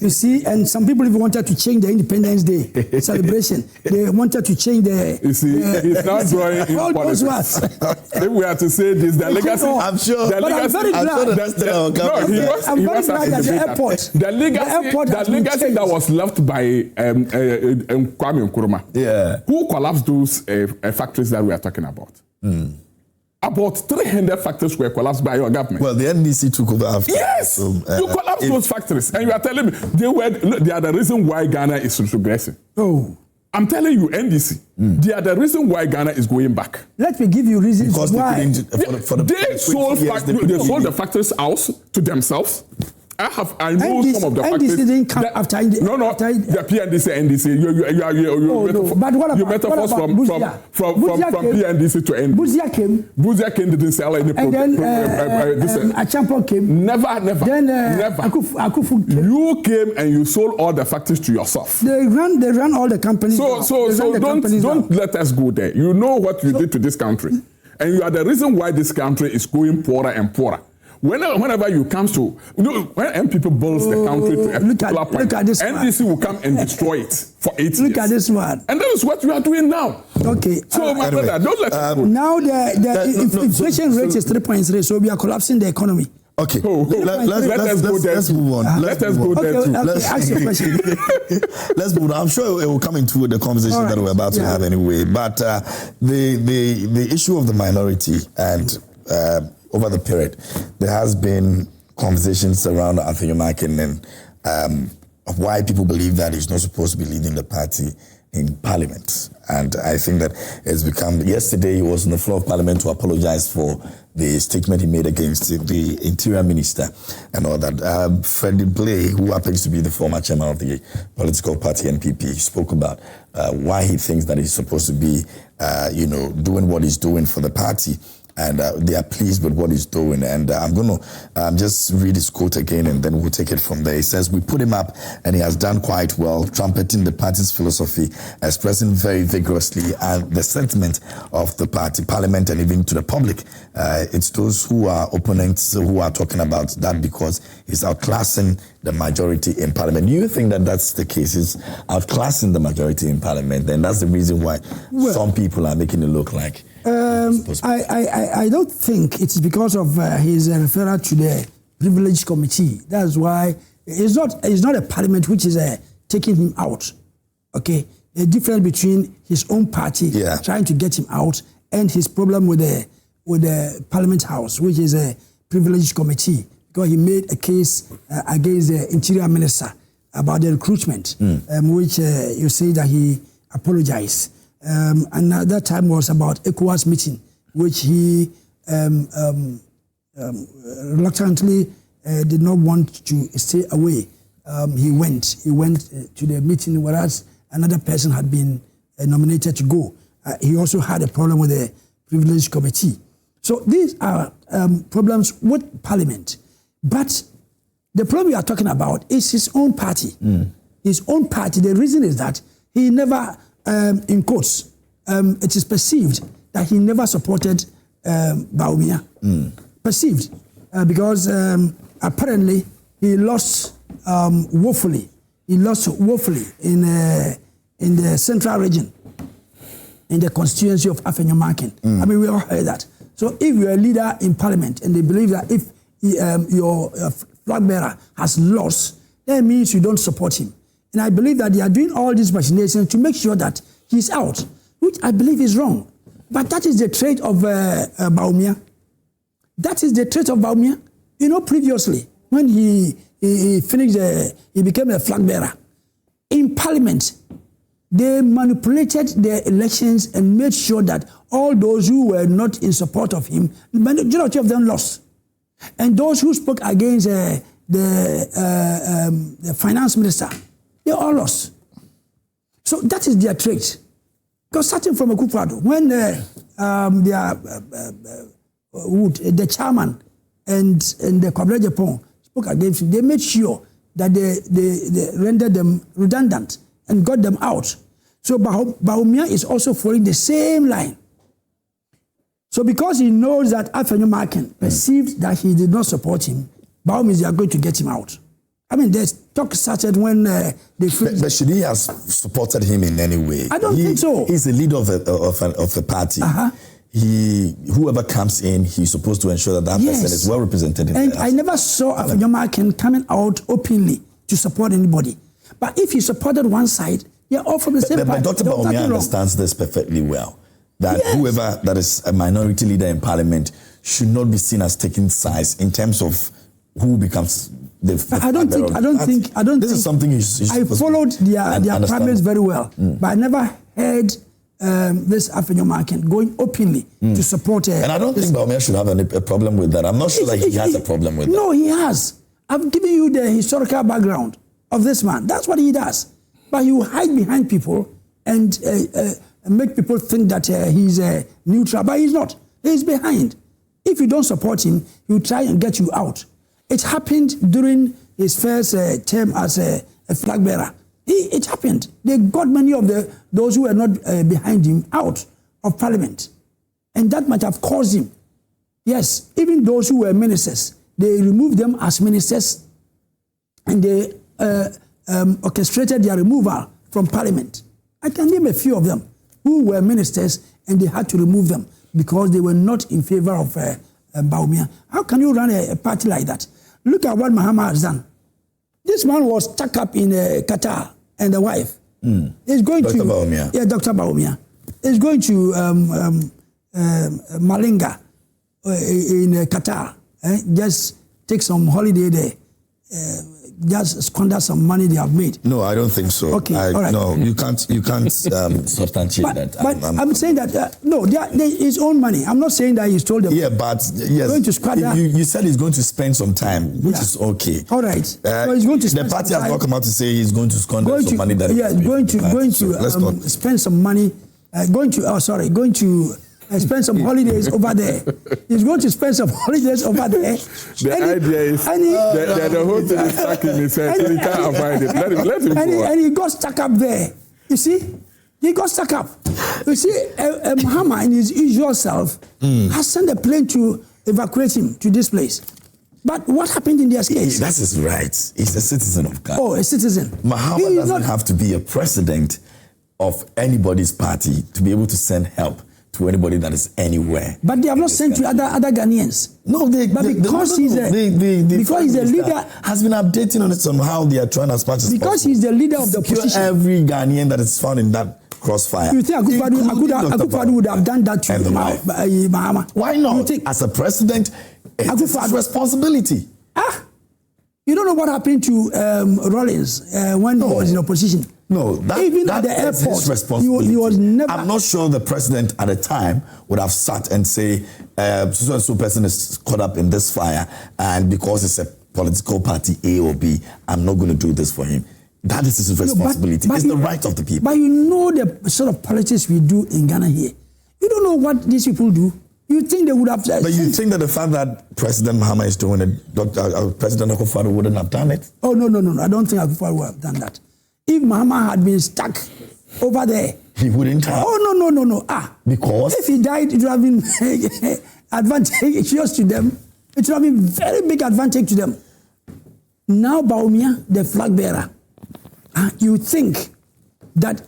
You see, and some people even wanted to change the Independence Day celebration. They wanted to change the. You see, it's not drawing in politics. If we are to say this, the legacy. I'm sure. But I'm very glad. I'm very glad that the airport. The legacy that was left by Kwame Nkrumah. Yeah. Who collapsed those factories that we are talking about? about 300 factories were collapsed by your government. Well, the NDC took over after. Yes, so, you collapsed those factories, and you are telling me they are the reason why Ghana is regressing. Oh. I'm telling you, NDC, they are the reason why Ghana is going back. Let me give you reasons because why. They sold the factories out to themselves. I know some of the factories. NDC didn't come after the PNDC, NDC. But what about? You metaphors from PNDC to NDC. Buzia came, didn't sell any. And then Achampon came. Never. Then Akufu came. You came and you sold all the factories to yourself. They ran all the companies. So don't let us go there. You know what you did to this country, and you are the reason why this country is going poorer and poorer. Whenever you come to, when people build the country to a particular point, NDC will come and destroy it for 8 years. Look at this one. And that is what we are doing now. Okay. So, my brother, don't let us go. Now the inflation rate is 3.3, so we are collapsing the economy. Okay, let's move on. Let us go there too. Okay, ask your question. Let's move on. I'm sure it will come into the conversation that we're about to have anyway. But the issue of the minority and over the period, there has been conversations around Afenyo-Markin and why people believe that he's not supposed to be leading the party in Parliament. And I think that it's become, yesterday he was on the floor of Parliament to apologize for the statement he made against the Interior Minister and all that. Freddie Blay, who happens to be the former chairman of the political party NPP, spoke about why he thinks that he's supposed to be, doing what he's doing for the party. And they are pleased with what he's doing. And I'm going to just read his quote again, and then we'll take it from there. He says, "We put him up, and he has done quite well, trumpeting the party's philosophy, expressing very vigorously and the sentiment of the party, Parliament, and even to the public. It's those who are opponents who are talking about that because he's outclassing the majority in Parliament." Do you think that that's the case? He's outclassing the majority in Parliament, and that's the reason why some people are making it look like... I don't think it's because of his referral to the privilege committee. That's why it's not a parliament which is taking him out. Okay, the difference between his own party trying to get him out and his problem with the Parliament House, which is a privilege committee, because he made a case against the Interior Minister about the recruitment, which you say that he apologized. And that time was about ECOWAS meeting, which he reluctantly did not want to stay away. He went to the meeting, whereas another person had been nominated to go. He also had a problem with the privilege committee. So these are problems with Parliament. But the problem we are talking about is his own party. His own party. The reason is that he never... in quotes, it is perceived that he never supported Bawumia. Perceived, because apparently he lost woefully. He lost woefully in the central region, in the constituency of Afenyo-Markin. I mean, we all heard that. So if you're a leader in Parliament and they believe that if your flag bearer has lost, that means you don't support him. And I believe that they are doing all these machinations to make sure that he's out, which I believe is wrong. But that is the trait of Bawumia. That is the trait of Bawumia. You know, previously, when he finished, he became a flag bearer. In Parliament, they manipulated the elections and made sure that all those who were not in support of him, the majority of them lost. And those who spoke against the finance minister, they all lost. So that is their trait. Because starting from Akufo-Addo, when the chairman and the Kwabena Japan spoke against him, they made sure that they rendered them redundant and got them out. So Bawumia is also following the same line. So because he knows that Afenyo-Markin perceived that he did not support him, Bawumia are going to get him out. I mean, the talk started when they... But should he have supported him in any way? I don't think so. He's the leader of a party. Whoever comes in, he's supposed to ensure that person is well represented in And I never saw Afenyo-Markin coming out openly to support anybody. But if he supported one side, they're all from the same party. But Dr. Bawumia understands this perfectly well. that whoever that is a minority leader in parliament should not be seen as taking sides in terms of who becomes the I don't think. This is something you should I followed their primaries very well, but I never heard this Afenyo-Markin going openly to support her. And I don't think Bawumia should have a problem with that. I'm not sure that he has a problem with that. No, he has. I've given you the historical background of this man. That's what he does. But he will hide behind people and make people think that he's neutral, but he's not. He's behind. If you don't support him, he will try and get you out. It happened during his first term as a flag bearer. It happened. They got many of those who were not behind him out of parliament. And that might have caused him. Yes, even those who were ministers, they removed them as ministers and they orchestrated their removal from parliament. I can name a few of them who were ministers and they had to remove them because they were not in favor of Bawumia. How can you run a party like that? Look at what Mahama has done. This man was stuck up in Qatar and the wife. He's going Dr. Bawumia. Yeah, Dr. Bawumia. He's going to Malinga in Qatar. Just take some holiday there. Just squander some money they have made. No, I don't think so. Okay, all right. No, you can't substantiate that. But I'm saying that, no, they're his own money. I'm not saying that he stole them. Yeah, but yes, going to squander. You said he's going to spend some time, which is okay. All right. So he's going to spend the party has not come out to say he's going to squander some money. Going to spend some money. Going to spend some holidays over there. He's going to spend some holidays over there. The idea is the whole thing is stuck in his head, so he can't avoid it. Let him go. And he got stuck up there. You see? He got stuck up. You see, Mahama in his usual self has sent a plane to evacuate him to this place. But what happened in their case? That's his right. He's a citizen of Ghana. Oh, a citizen. Mahama doesn't have to be a president of anybody's party to be able to send help to anybody that is anywhere. But they have not sent to other Ghanaians. No, because he's a leader. Has been updating on it on how they are trying as much as possible. Because he's the leader of the opposition. Every Ghanaian that is found in that crossfire. You think Akufo-Addo would have done that to Mahama? Why not? As a president, it's his responsibility. You don't know what happened to Rollins when he was in opposition. No, even at the airport, his responsibility. He was never. I'm not sure the president at the time would have sat and say, so and so person is caught up in this fire, and because it's a political party A or B, I'm not going to do this for him. That is his responsibility. It's the right of the people. But you know the sort of politics we do in Ghana here. You don't know what these people do. You think they would have... But you think that the fact that President Mahama is doing it, President Akufo-Addo wouldn't have done it? Oh, no. I don't think Akufo-Addo would have done that. If Mahama had been stuck over there... He wouldn't have? Oh, no. Because? If he died, it would have been advantageous to them. It would have been very big advantage to them. Now Bawumia, the flag bearer, you think that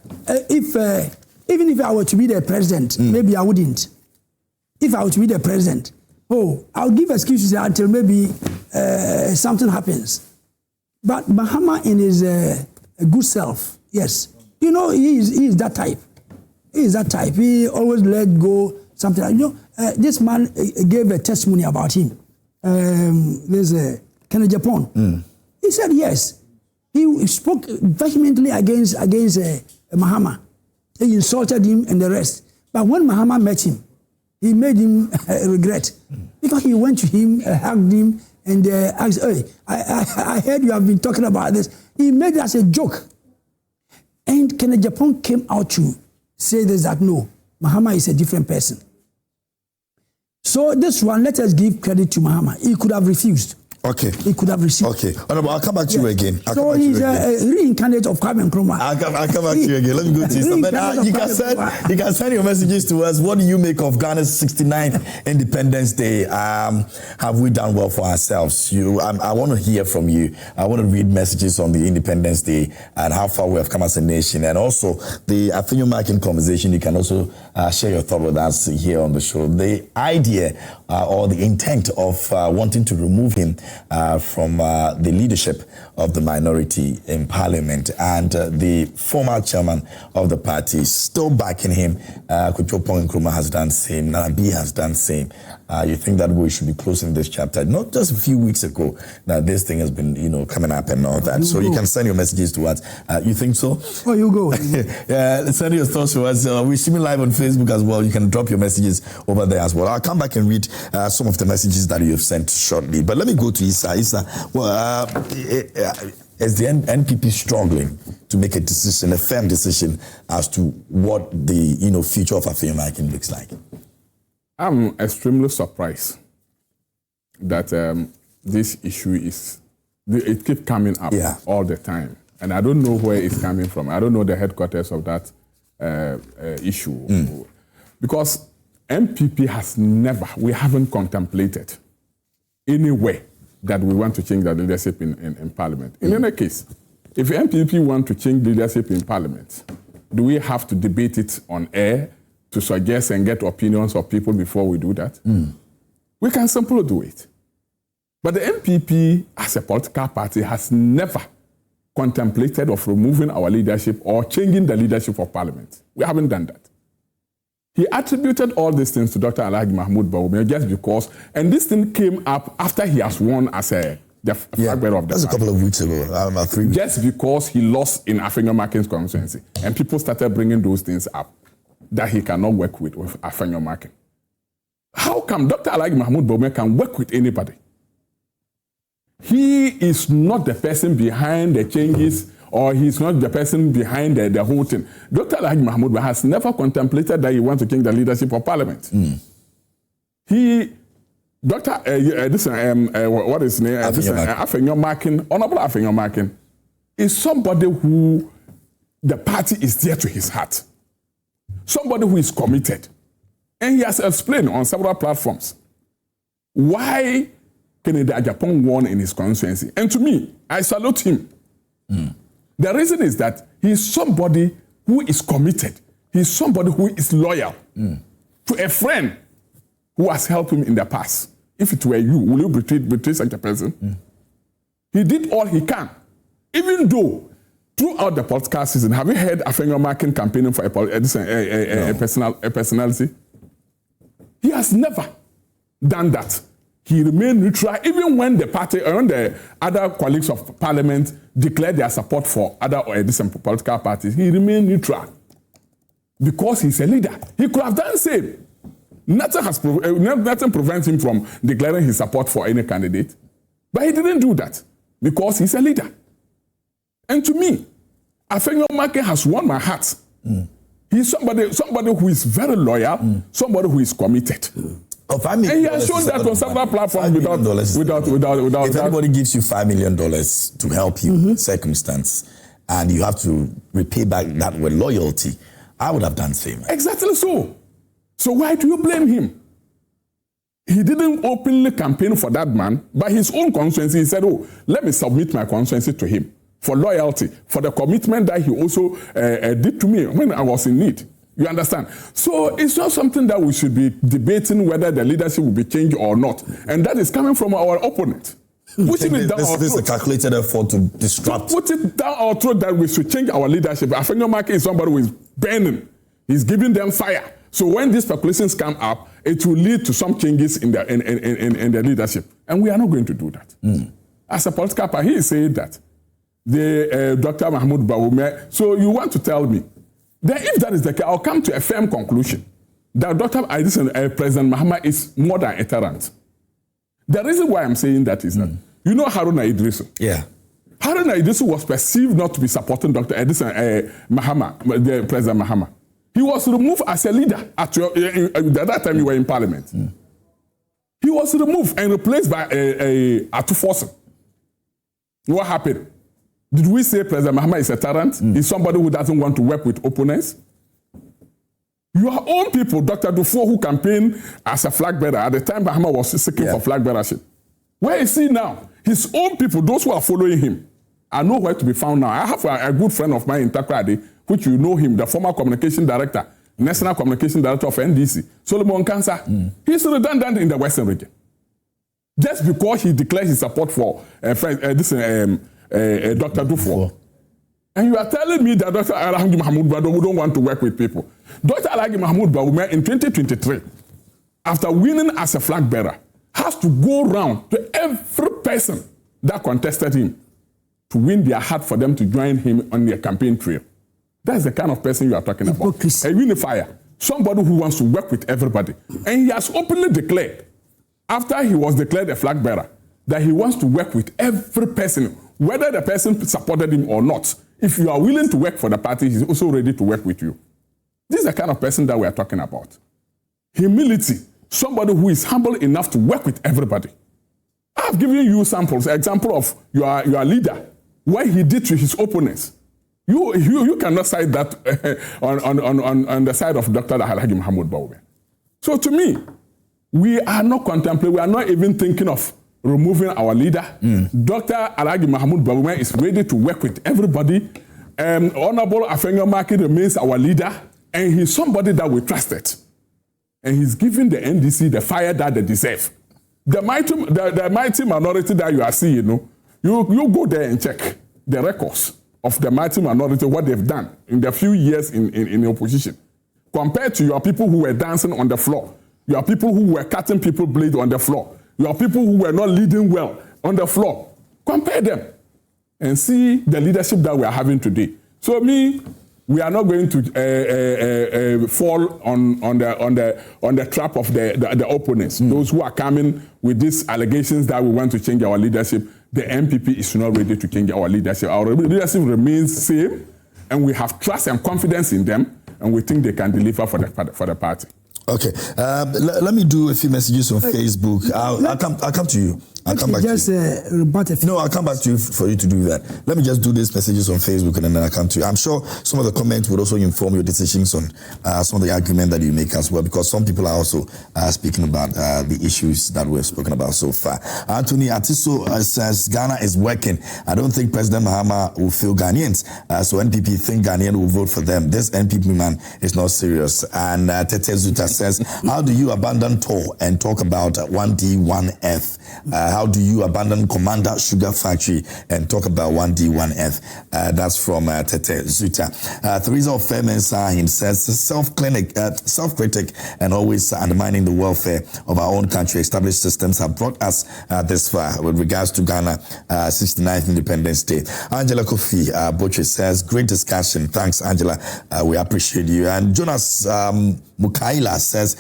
even if I were to be the president, maybe I wouldn't. If I were to be the president, I'll give excuses until maybe something happens. But Mahama in his good self, yes. You know, he is that type. He is that type. He always let go something. You know, this man gave a testimony about him. There's Kenneth Japan. He said yes. He spoke vehemently against Mahama. He insulted him and the rest. But when Mahama met him, he made him regret. Because he went to him, hugged him, and asked, hey, I heard you have been talking about this. He made it as a joke. And Kenneth Japan came out to say this, that no, Mahama is a different person. So this one, let us give credit to Mahama. He could have refused. Okay. He could have received. Okay. I'll come back to you again. So he's a reincarnate of Kwame Nkrumah. I'll come back to you again. Let me go to you. But you can send your messages to us. What do you make of Ghana's 69th Independence Day? Have we done well for ourselves? I want to hear from you. I want to read messages on the Independence Day and how far we have come as a nation. And also the Afenyo-Markin conversation. You can also share your thought with us here on the show. The idea or the intent of wanting to remove him from the leadership of the minority in parliament, and the former chairman of the party still backing him. Kuchopong Nkrumah has done the same. Nanabi has done the same. You think that we should be closing this chapter? Not just a few weeks ago that this thing has been, coming up and all that. So you can send your messages to us. You think so? Oh, you go. Send your thoughts to us. We're streaming live on Facebook as well. You can drop your messages over there as well. I'll come back and read some of the messages that you have sent shortly. But let me go to Issa. Issa, is the NPP struggling to make a decision, a firm decision, as to what the future of Afenyo-Markin looks like? I'm extremely surprised that this issue it keeps coming up all the time. And I don't know where it's coming from. I don't know the headquarters of that issue. Because MPP has we haven't contemplated any way that we want to change the leadership in Parliament. In any case, if MPP want to change leadership in Parliament, do we have to debate it on air to suggest and get opinions of people before we do that? We can simply do it. But the MPP, as a political party, has never contemplated of removing our leadership or changing the leadership of Parliament. We haven't done that. He attributed all these things to Dr. Alhaji Mahmoud Bawumia just because, and this thing came up after he has won as the flag bearer of the That's party. A couple of weeks ago, about 3 weeks. Just because he lost in Afenyo-Markin's constituency. And people started bringing those things up, that he cannot work with Afenyo-Markin. How come Dr. Alhaji Mahmoud Bawumia can work with anybody? He is not the person behind the changes, or he's not the person behind the whole thing. Dr. Alhaji Mahmoud has never contemplated that he wants to change the leadership of Parliament. What is his name? Afenyo-Markin, Honorable Afenyo-Markin, is somebody who the party is dear to his heart. Somebody who is committed. And he has explained on several platforms why Kennedy Ajapong won in his constituency. And to me, I salute him. The reason is that he is somebody who is committed. He is somebody who is loyal to a friend who has helped him in the past. If it were you, will you betray such a person? He did all he can. Even though, throughout the political season, have you heard Afenyo-Markin campaigning for a personality? He has never done that. He remained neutral, even when the party and the other colleagues of Parliament declared their support for other political parties. He remained neutral because he's a leader. He could have done the same. Nothing prevents him from declaring his support for any candidate, but he didn't do that because he's a leader. And to me, Afenyo-Markin has won my heart. He's somebody who is very loyal, somebody who is committed. And he has shown that on several platforms without if anybody gives you $5 million to help you in circumstance, and you have to repay back that with loyalty, I would have done the same. Exactly so. So why do you blame him? He didn't openly campaign for that man, but his own constituency, he said, let me submit my constituency to him for loyalty, for the commitment that he also did to me when I was in need. You understand? So it's not something that we should be debating whether the leadership will be changed or not. And that is coming from our opponent. This is a calculated effort to disrupt. Put it down our throat that we should change our leadership. Afenyo-Markin is somebody who is burning. He's giving them fire. So when these speculations come up, it will lead to some changes in the leadership. And we are not going to do that. As a political party, he is saying that. Dr. Mahmoud Bawumia. So you want to tell me, then if that is the case, I'll come to a firm conclusion that President Mahama is more than a tyrant. The reason why I'm saying that is that, you know Haruna Idrisu? Yeah. Haruna Idrisu was perceived not to be supporting Dr. Mahama, the President Mahama. He was removed as a leader at that time you were in Parliament. He was removed and replaced by Atu Forsen. What happened? Did we say President Mahama is a tyrant? He's somebody who doesn't want to work with opponents? Your own people, Dr. Dufour, who campaigned as a flag bearer at the time Mahama was seeking for flag bearership. Where is he now? His own people, those who are following him, are nowhere to be found now. I have a good friend of mine in Takrady, which you know him, the former communication director, national communication director of NDC, Solomon Kansa. He's redundant in the Western region. just because he declared his support for Dr. Dufour. And you are telling me that Dr. Alhaji Mahmoud Bawumia don't want to work with people. Dr. Alhaji Mahmoud Bawumia in 2023, after winning as a flag bearer, has to go round to every person that contested him to win their heart for them to join him on their campaign trail. That's the kind of person you are talking about. A unifier. Somebody who wants to work with everybody. And he has openly declared, after he was declared a flag bearer, that he wants to work with every person, whether the person supported him or not. If you are willing to work for the party, he's also ready to work with you. This is the kind of person that we are talking about. Humility. Somebody who is humble enough to work with everybody. I've given you samples, example of your leader, what he did to his opponents. You cannot cite that on the side of Dr. Alhaji Mahmoud Bawumia. So to me, we are not contemplating, we are not even thinking of removing our leader. Dr. Alhaji Mahmoud Bawumia is ready to work with everybody. Honorable Afenyo-Markin remains our leader, and he's somebody that we trusted. And he's giving the NDC the fire that they deserve. The mighty minority that you are seeing, you go there and check the records of the mighty minority, what they've done in the few years in opposition. Compared to your people who were dancing on the floor, your people who were cutting people blade on the floor, your people who were not leading well on the floor. Compare them and see the leadership that we are having today. So we are not going to fall on the trap of the opponents. Those who are coming with these allegations that we want to change our leadership. The MPP is not ready to change our leadership. Our leadership remains same, and we have trust and confidence in them, and we think they can deliver for the party. Okay, let me do a few messages on Facebook. I'll come to you. I'll come back to you. No, I'll come back to you for you to do that. Let me just do these messages on Facebook and then I'll come to you. I'm sure some of the comments would also inform your decisions on some of the argument that you make as well, because some people are also speaking about the issues that we've spoken about so far. Anthony Atiso says Ghana is working. I don't think President Mahama will fail Ghanaians. So NPP think Ghanaian will vote for them. This NPP man is not serious. And Tete Zuta says, how do you abandon TOR and talk about 1D, 1F? How do you abandon Commander Sugar Factory and talk about 1D, 1F? That's from Tete Zuta. Teresa Ofemensahin says, self-critic and always undermining the welfare of our own country. Established systems have brought us this far with regards to Ghana 69th Independence Day. Angela Kofi Butcher says, great discussion. Thanks, Angela. We appreciate you. And Jonas Mukaila says,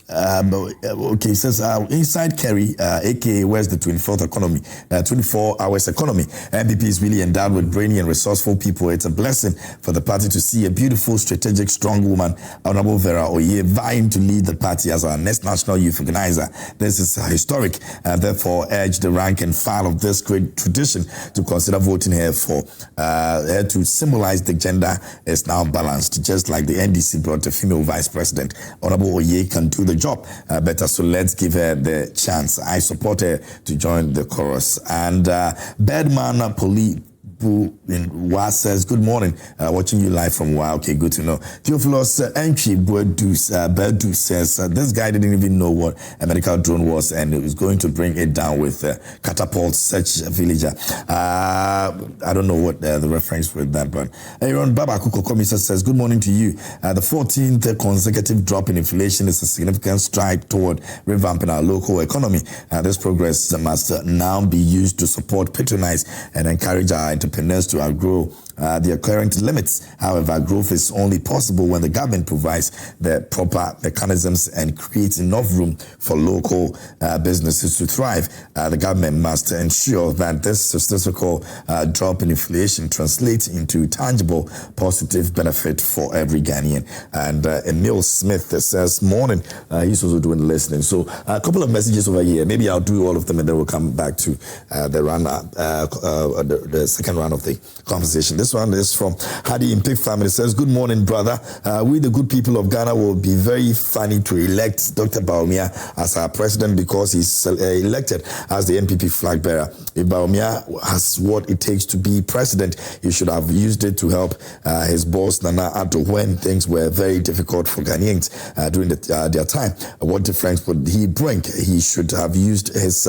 okay, he says, inside Kerry, aka where's the 24th economy, 24 hours economy. MPP is really endowed with brainy and resourceful people. It's a blessing for the party to see a beautiful, strategic, strong woman, Honorable Vera Oye, vying to lead the party as our next national youth organizer. This is historic, and therefore urge the rank and file of this great tradition to consider voting her for her to symbolize the gender is now balanced, just like the NDC brought a female vice president. Honorable Oye can do the job better, so let's give her the chance. I support her to join the chorus. And Bedman Poli in Wa says, good morning, watching you live from Wa. Okay, good to know. Theophilus Entry Berdu says, this guy didn't even know what a medical drone was and it was going to bring it down with catapult such a villager. I don't know what the reference with that, but Aaron Baba Kuko says, good morning to you. The 14th consecutive drop in inflation is a significant stride toward revamping our local economy. This progress must now be used to support, patronize, and encourage our entrepreneurs to outgrow their current limits. However, growth is only possible when the government provides the proper mechanisms and creates enough room for local businesses to thrive. The government must ensure that this statistical drop in inflation translates into tangible, positive benefit for every Ghanaian. And Emil Smith says, morning. He's also doing the listening. So a couple of messages over here. Maybe I'll do all of them and then we'll come back to the second round of the conversation. This one is from Hadi in Pig Family. It says, good morning, brother. We, the good people of Ghana, will be very funny to elect Dr. Bawumia as our president because he's elected as the NPP flag bearer. If Bawumia has what it takes to be president, he should have used it to help his boss, Nana Addo, when things were very difficult for Ghanaians during their time. What difference would he bring? He should have used his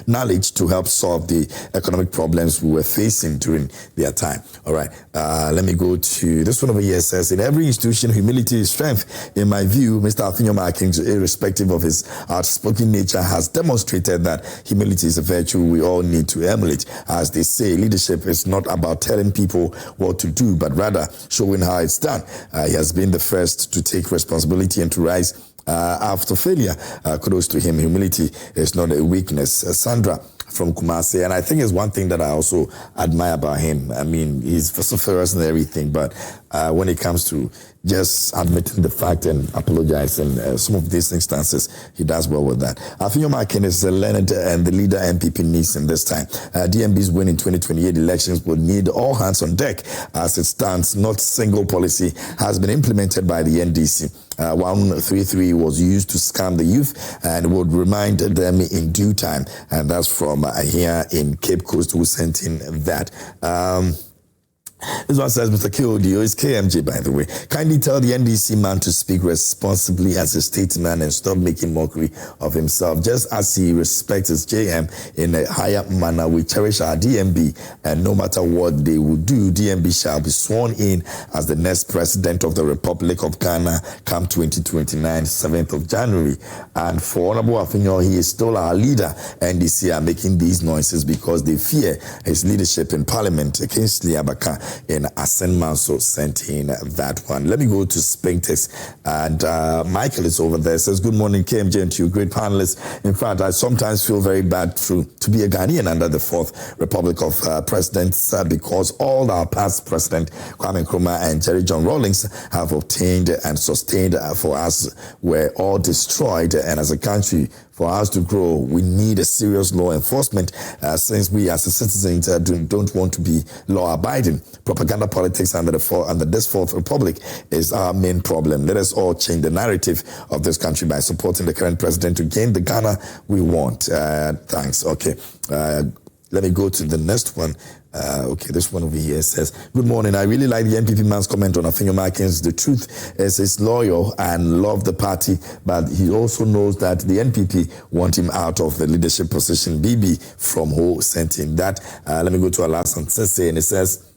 knowledge to help solve the economic problems we were facing during their time. All right, let me go to this one over here. It says, in every institution, humility is strength. In my view, Mr. Afenyo-Markin, irrespective of his outspoken nature, has demonstrated that humility is a virtue we all need to emulate. As they say, leadership is not about telling people what to do, but rather showing how it's done. He has been the first to take responsibility and to rise after failure. Kudos to him. Humility is not a weakness. Sandra from Kumasi, and I think it's one thing that I also admire about him. I mean, he's vociferous and everything, but when it comes to just admitting the fact and apologizing, some of these instances, he does well with that. Afenyo-Markin is learned and the leader MPP needs in this time. DMB's win in 2028 elections will need all hands on deck. As it stands, not single policy has been implemented by the NDC. 133 was used to scam the youth and would remind them in due time. And that's from here in Cape Coast, who sent in that. This one says, Mr. KODO, it's KMJ, by the way. Kindly tell the NDC man to speak responsibly as a statesman and stop making mockery of himself. Just as he respects his JM in a higher manner, we cherish our DMB, and no matter what they will do, DMB shall be sworn in as the next president of the Republic of Ghana come 2029, 7th of January. And for Honorable Afenyo, he is still our leader. NDC are making these noises because they fear his leadership in Parliament. Kingsley Ackah in Asenmanso sent in that one. Let me go to Spintex, and Michael is over there. Says, good morning, KMJ, and to you, great panelists. In fact, I sometimes feel very bad to be a Ghanaian under the Fourth Republic of Presidents because all our past president, Kwame Nkrumah and Jerry John Rawlings, have obtained and sustained for us were all destroyed. And as a country, for us to grow, we need a serious law enforcement since we as citizens don't want to be law-abiding. Propaganda politics under this Fourth Republic is our main problem. Let us all change the narrative of this country by supporting the current president to gain the Ghana we want. Thanks. Okay. Let me go to the next one. Okay, this one over here says, good morning. I really like the NPP man's comment on Afenyo-Markin's. The truth is he's loyal and love the party, but he also knows that the NPP want him out of the leadership position. BB from Ho sent in that. Let me go to our last one, and it says,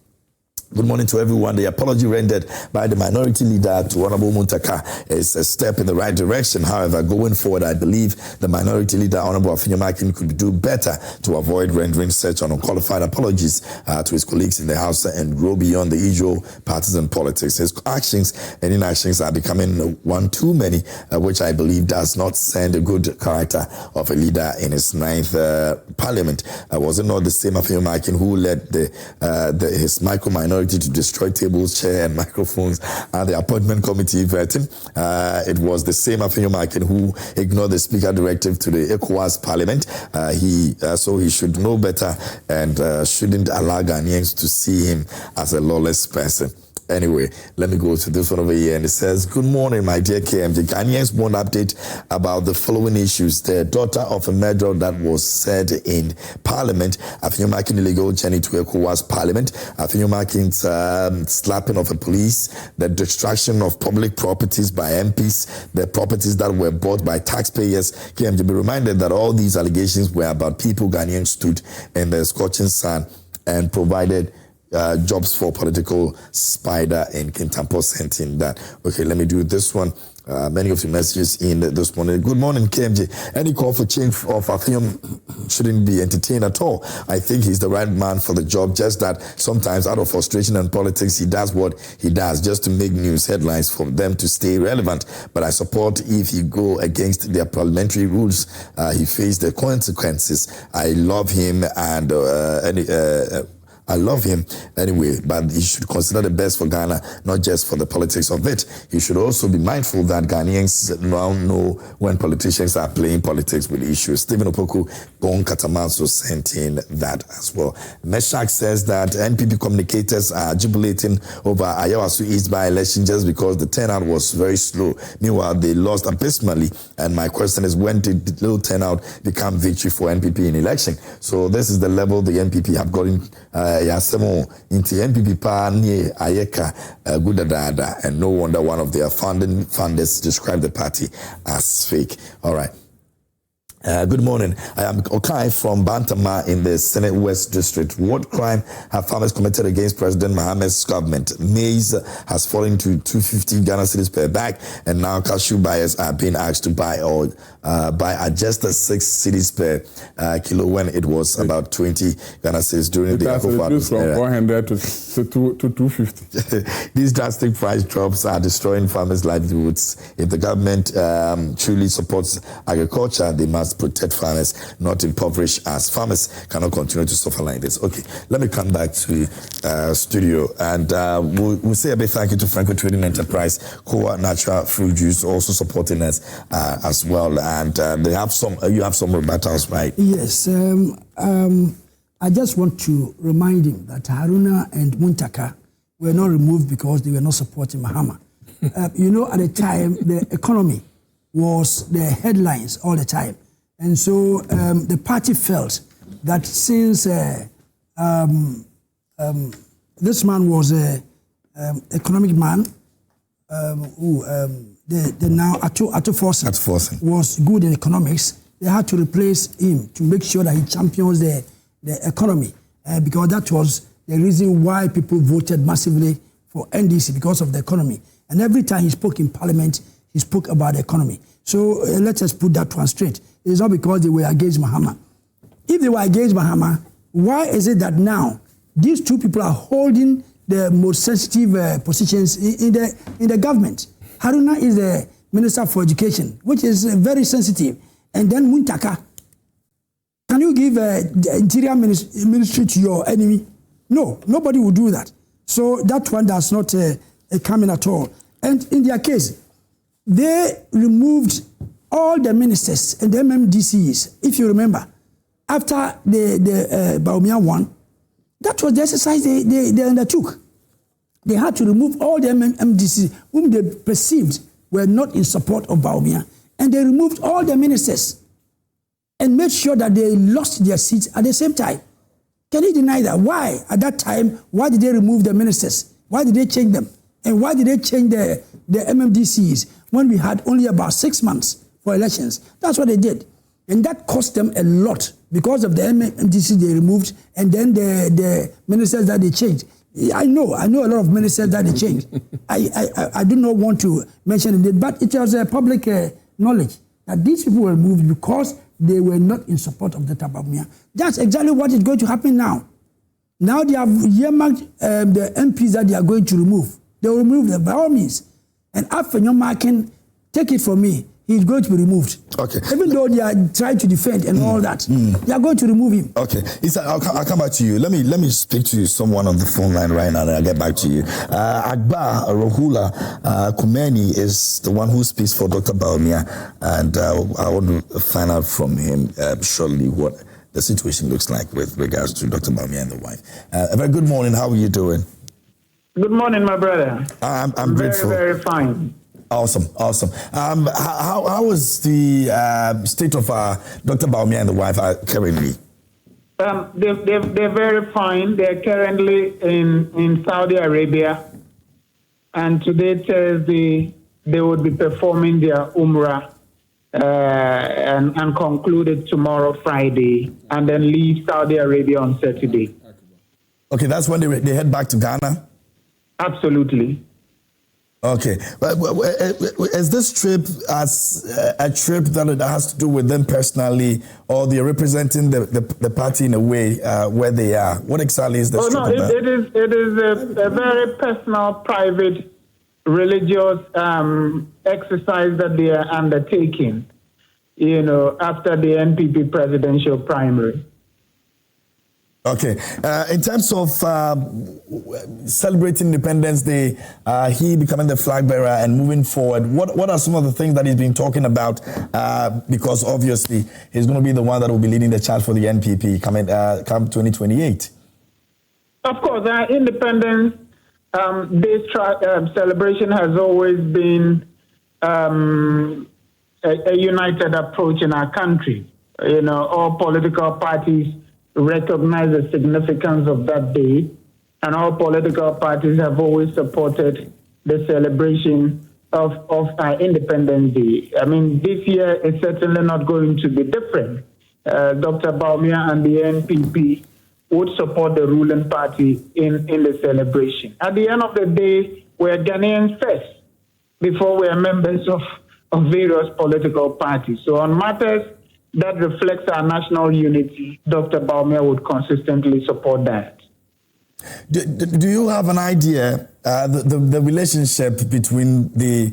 good morning to everyone. The apology rendered by the minority leader to Honorable Muntaka is a step in the right direction. However, going forward, I believe the minority leader, Honorable Afenyo-Markin, could do better to avoid rendering such unqualified apologies to his colleagues in the House and grow beyond the usual partisan politics. His actions and inactions are becoming one too many, which I believe does not send a good character of a leader in his 9th parliament. Was it not the same Afenyo-Markin who led his micro-minority to destroy tables, chair, and microphones and the appointment committee vetting? It was the same Afenyo-Markin who ignored the speaker directive to the ECOWAS parliament. So he should know better and shouldn't allow Ghanaians to see him as a lawless person. Anyway, let me go to this one over here, and it says, good morning, my dear KMJ. Ghanaians want update about the following issues. The daughter of a murderer that was said in Parliament, Afenyo-Markin illegal journey to ECOWAS Parliament, Afenyo-Markin's slapping of a police, the destruction of public properties by MPs, the properties that were bought by taxpayers. KMJ, be reminded that all these allegations were about people Ghanaians stood in the scorching sun and provided jobs for political spider in Kintampo sent in that. Okay, let me do this one. Many of the messages in this morning. Good morning, KMJ. Any call for change of Afenyo shouldn't be entertained at all. I think he's the right man for the job, just that sometimes out of frustration and politics, he does what he does just to make news headlines for them to stay relevant. But I support if he go against their parliamentary rules, he face the consequences. I love him and I love him anyway, but he should consider the best for Ghana, not just for the politics of it. He should also be mindful that Ghanaians now know when politicians are playing politics with issues. Stephen Opoku Bon Katamanso sent in that as well. Meshach says that NPP communicators are jubilating over Ayawaso East by-election just because the turnout was very slow. Meanwhile, they lost abysmally. And my question is, when did the low turnout become victory for NPP in election? So this is the level the NPP have gotten Yasemo into NPP pa ni Ayeka Gudadada, and no wonder one of their funders described the party as fake. All right. Good morning. I am Okai from Bantama in the Senate West District. What crime have farmers committed against President Mohammed's government? Maize has fallen to 250 Ghana cedis per bag, and now cashew buyers are being asked to buy at just 6 cedis per kilo when it was about 20 Ghana cedis during the reduced from 400 to 250. These drastic price drops are destroying farmers' livelihoods. If the government truly supports agriculture, they must protect farmers, not impoverish us. Farmers cannot continue to suffer like this. Okay, let me come back to studio, and we'll say a big thank you to Franco Trading Enterprise, Koa Natural Fruit Juice, also supporting us as well. And they have you have some rebuttals, right? Yes. I just want to remind him that Haruna and Muntaka were not removed because they were not supporting Mahama. At the time, the economy was the headlines all the time. And so the party felt that since this man was an economic man, the now Ato Forsen was good in economics, they had to replace him to make sure that he champions the economy, because that was the reason why people voted massively for NDC, because of the economy. And every time he spoke in Parliament, he spoke about the economy. So let us put that one straight. It's not because they were against Mahama. If they were against Mahama, why is it that now these two people are holding the most sensitive positions in the government? Haruna is the Minister for Education, which is very sensitive. And then Muntaka, can you give the Interior Ministry to your enemy? No, nobody will do that. So that one does not come in at all. And in their case, they removed all the ministers and the MMDCEs, if you remember, after the Bawumia one. That was the exercise they undertook. They had to remove all the MMDCEs whom they perceived were not in support of Bawumia, and they removed all the ministers and made sure that they lost their seats at the same time. Can you deny that? Why, at that time, why did they remove the ministers? Why did they change them? And why did they change the MMDCEs when we had only about 6 months for elections? That's what they did. And that cost them a lot because of the MMDC they removed and then the ministers that they changed. I know a lot of ministers that they changed. I do not want to mention it, but it was public knowledge that these people were removed because they were not in support of the Bawumia. That's exactly what is going to happen now. Now they have earmarked the MPs that they are going to remove. They will remove them by all means. And Afenyo-Markin, take it from me, he's going to be removed. Okay. Even though they are trying to defend and all that, they are going to remove him. Okay. I'll come back to you. Let me speak to someone on the phone line right now, and I'll get back to you. Ackah Rohula Kumeni is the one who speaks for Dr. Bawumia, and I want to find out from him shortly what the situation looks like with regards to Dr. Bawumia and the wife. A very good morning. How are you doing? Good morning, my brother. I'm grateful. Very fine. Awesome. How is the state of Dr. Bawumia and the wife currently? They're very fine. They're currently in Saudi Arabia, and today, Thursday, they would be performing their Umrah and conclude it tomorrow, Friday, and then leave Saudi Arabia on Saturday. Okay, that's when they head back to Ghana? Absolutely. Okay, but is this trip as a trip that has to do with them personally, or they're representing the party in a way where they are? What exactly is this trip about? It is a very personal, private, religious exercise that they are undertaking, after the NPP presidential primary. Okay. In terms of celebrating Independence Day, he becoming the flag bearer and moving forward, what are some of the things that he's been talking about? Because obviously he's going to be the one that will be leading the charge for the NPP come 2028. Of course, Independence Day celebration has always been a united approach in our country. You know, all political parties recognize the significance of that day, and all political parties have always supported the celebration of our Independence Day. I mean, this year is certainly not going to be different. Dr. Bawumia and the NPP would support the ruling party in the celebration. At the end of the day, we're Ghanaians first before we're members of various political parties. So on matters that reflects our national unity, Dr. Bawumia would consistently support that. Do you have an idea the relationship between the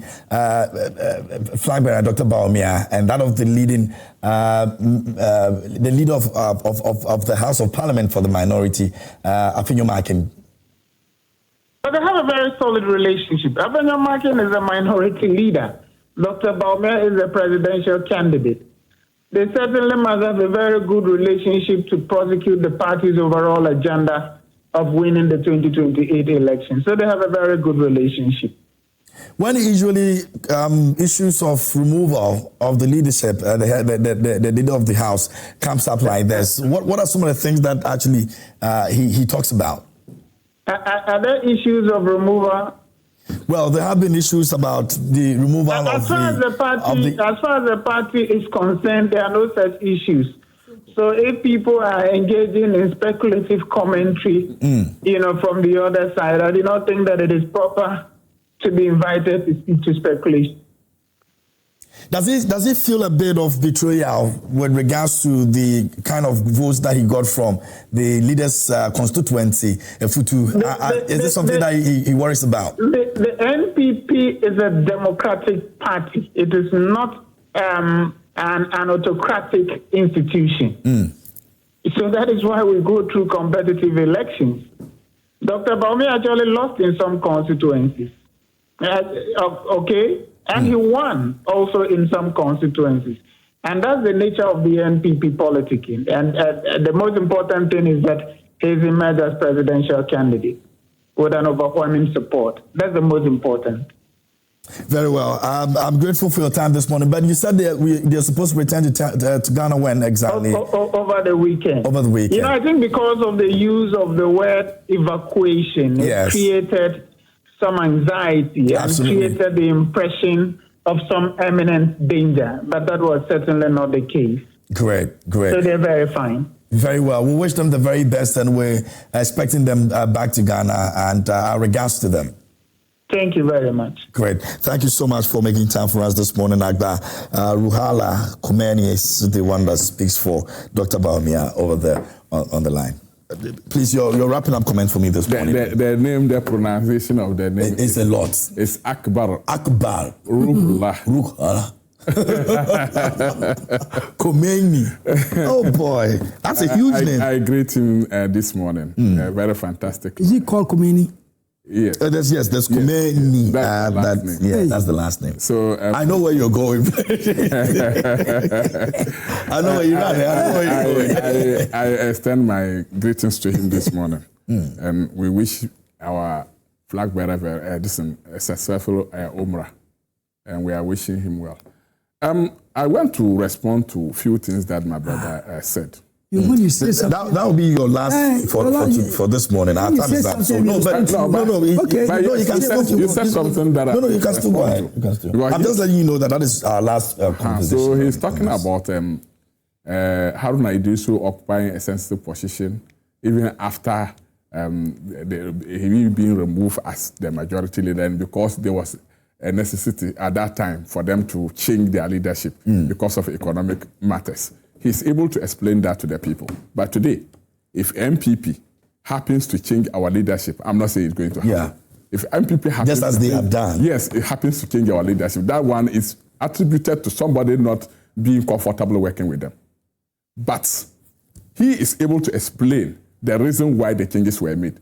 flag bearer, Dr. Bawumia, and that of the leader of the House of Parliament for the minority, Afenyo-Markin? But they have a very solid relationship. Afenyo-Markin is a minority leader. Dr. Bawumia is a presidential candidate. They certainly must have a very good relationship to prosecute the party's overall agenda of winning the 2028 election. So they have a very good relationship. When usually issues of removal of the leadership, the leader of the House comes up like this, what are some of the things that actually he talks about? Are there issues of removal? Well, there have been issues about the removal as far as the party is concerned, there are no such issues. So if people are engaging in speculative commentary, from the other side, I do not think that it is proper to be invited to speak to speculation. Does he feel a bit of betrayal with regards to the kind of votes that he got from the leader's constituency? Is this something that he worries about? The NPP is a democratic party. It is not an autocratic institution. So that is why we go through competitive elections. Dr. Bawumia actually lost in some constituencies. And he won also in some constituencies. And that's the nature of the NPP politicking. And the most important thing is that he's emerged as presidential candidate with an overwhelming support. That's the most important. Very well. I'm grateful for your time this morning. But you said they're supposed to return to Ghana when exactly? Over the weekend. Over the weekend. You know, I think because of the use of the word evacuation, it created some anxiety and created the impression of some imminent danger. But that was certainly not the case. Great. So they're very fine. Very well. We wish them the very best, and we're expecting them back to Ghana, and our regards to them. Thank you very much. Great. Thank you so much for making time for us this morning, Ackah. Ruhala Khomeini is the one that speaks for Dr. Bawumia over there on the line. Please, your wrapping up comment for me this morning. The pronunciation of the name is a lot. It's Akbar. Ruhala. Khomeini. Oh boy, that's a huge name. I greet him this morning. Very fantastic. Is he called Khomeini? Yes. There's Khomeini. That's the last name. So I know where you're going. I know where you're going. I extend my greetings to him this morning, and we wish our flag bearer a successful Umrah, and we are wishing him well. I want to respond to a few things that my brother said. When you say something, that will be your last for this morning. Our time is up. So you can still. You said something that you can still go ahead. I'm just letting you know that is our last conversation. So he's talking about Haruna Iddrisu occupying a sensitive position even after he being removed as the majority leader, and because there was a necessity at that time for them to change their leadership because of economic matters. He's able to explain that to the people. But today, if MPP happens to change our leadership, I'm not saying it's going to happen. Yeah. If MPP happens just as they have done. Yes, it happens to change our leadership. That one is attributed to somebody not being comfortable working with them. But he is able to explain the reason why the changes were made.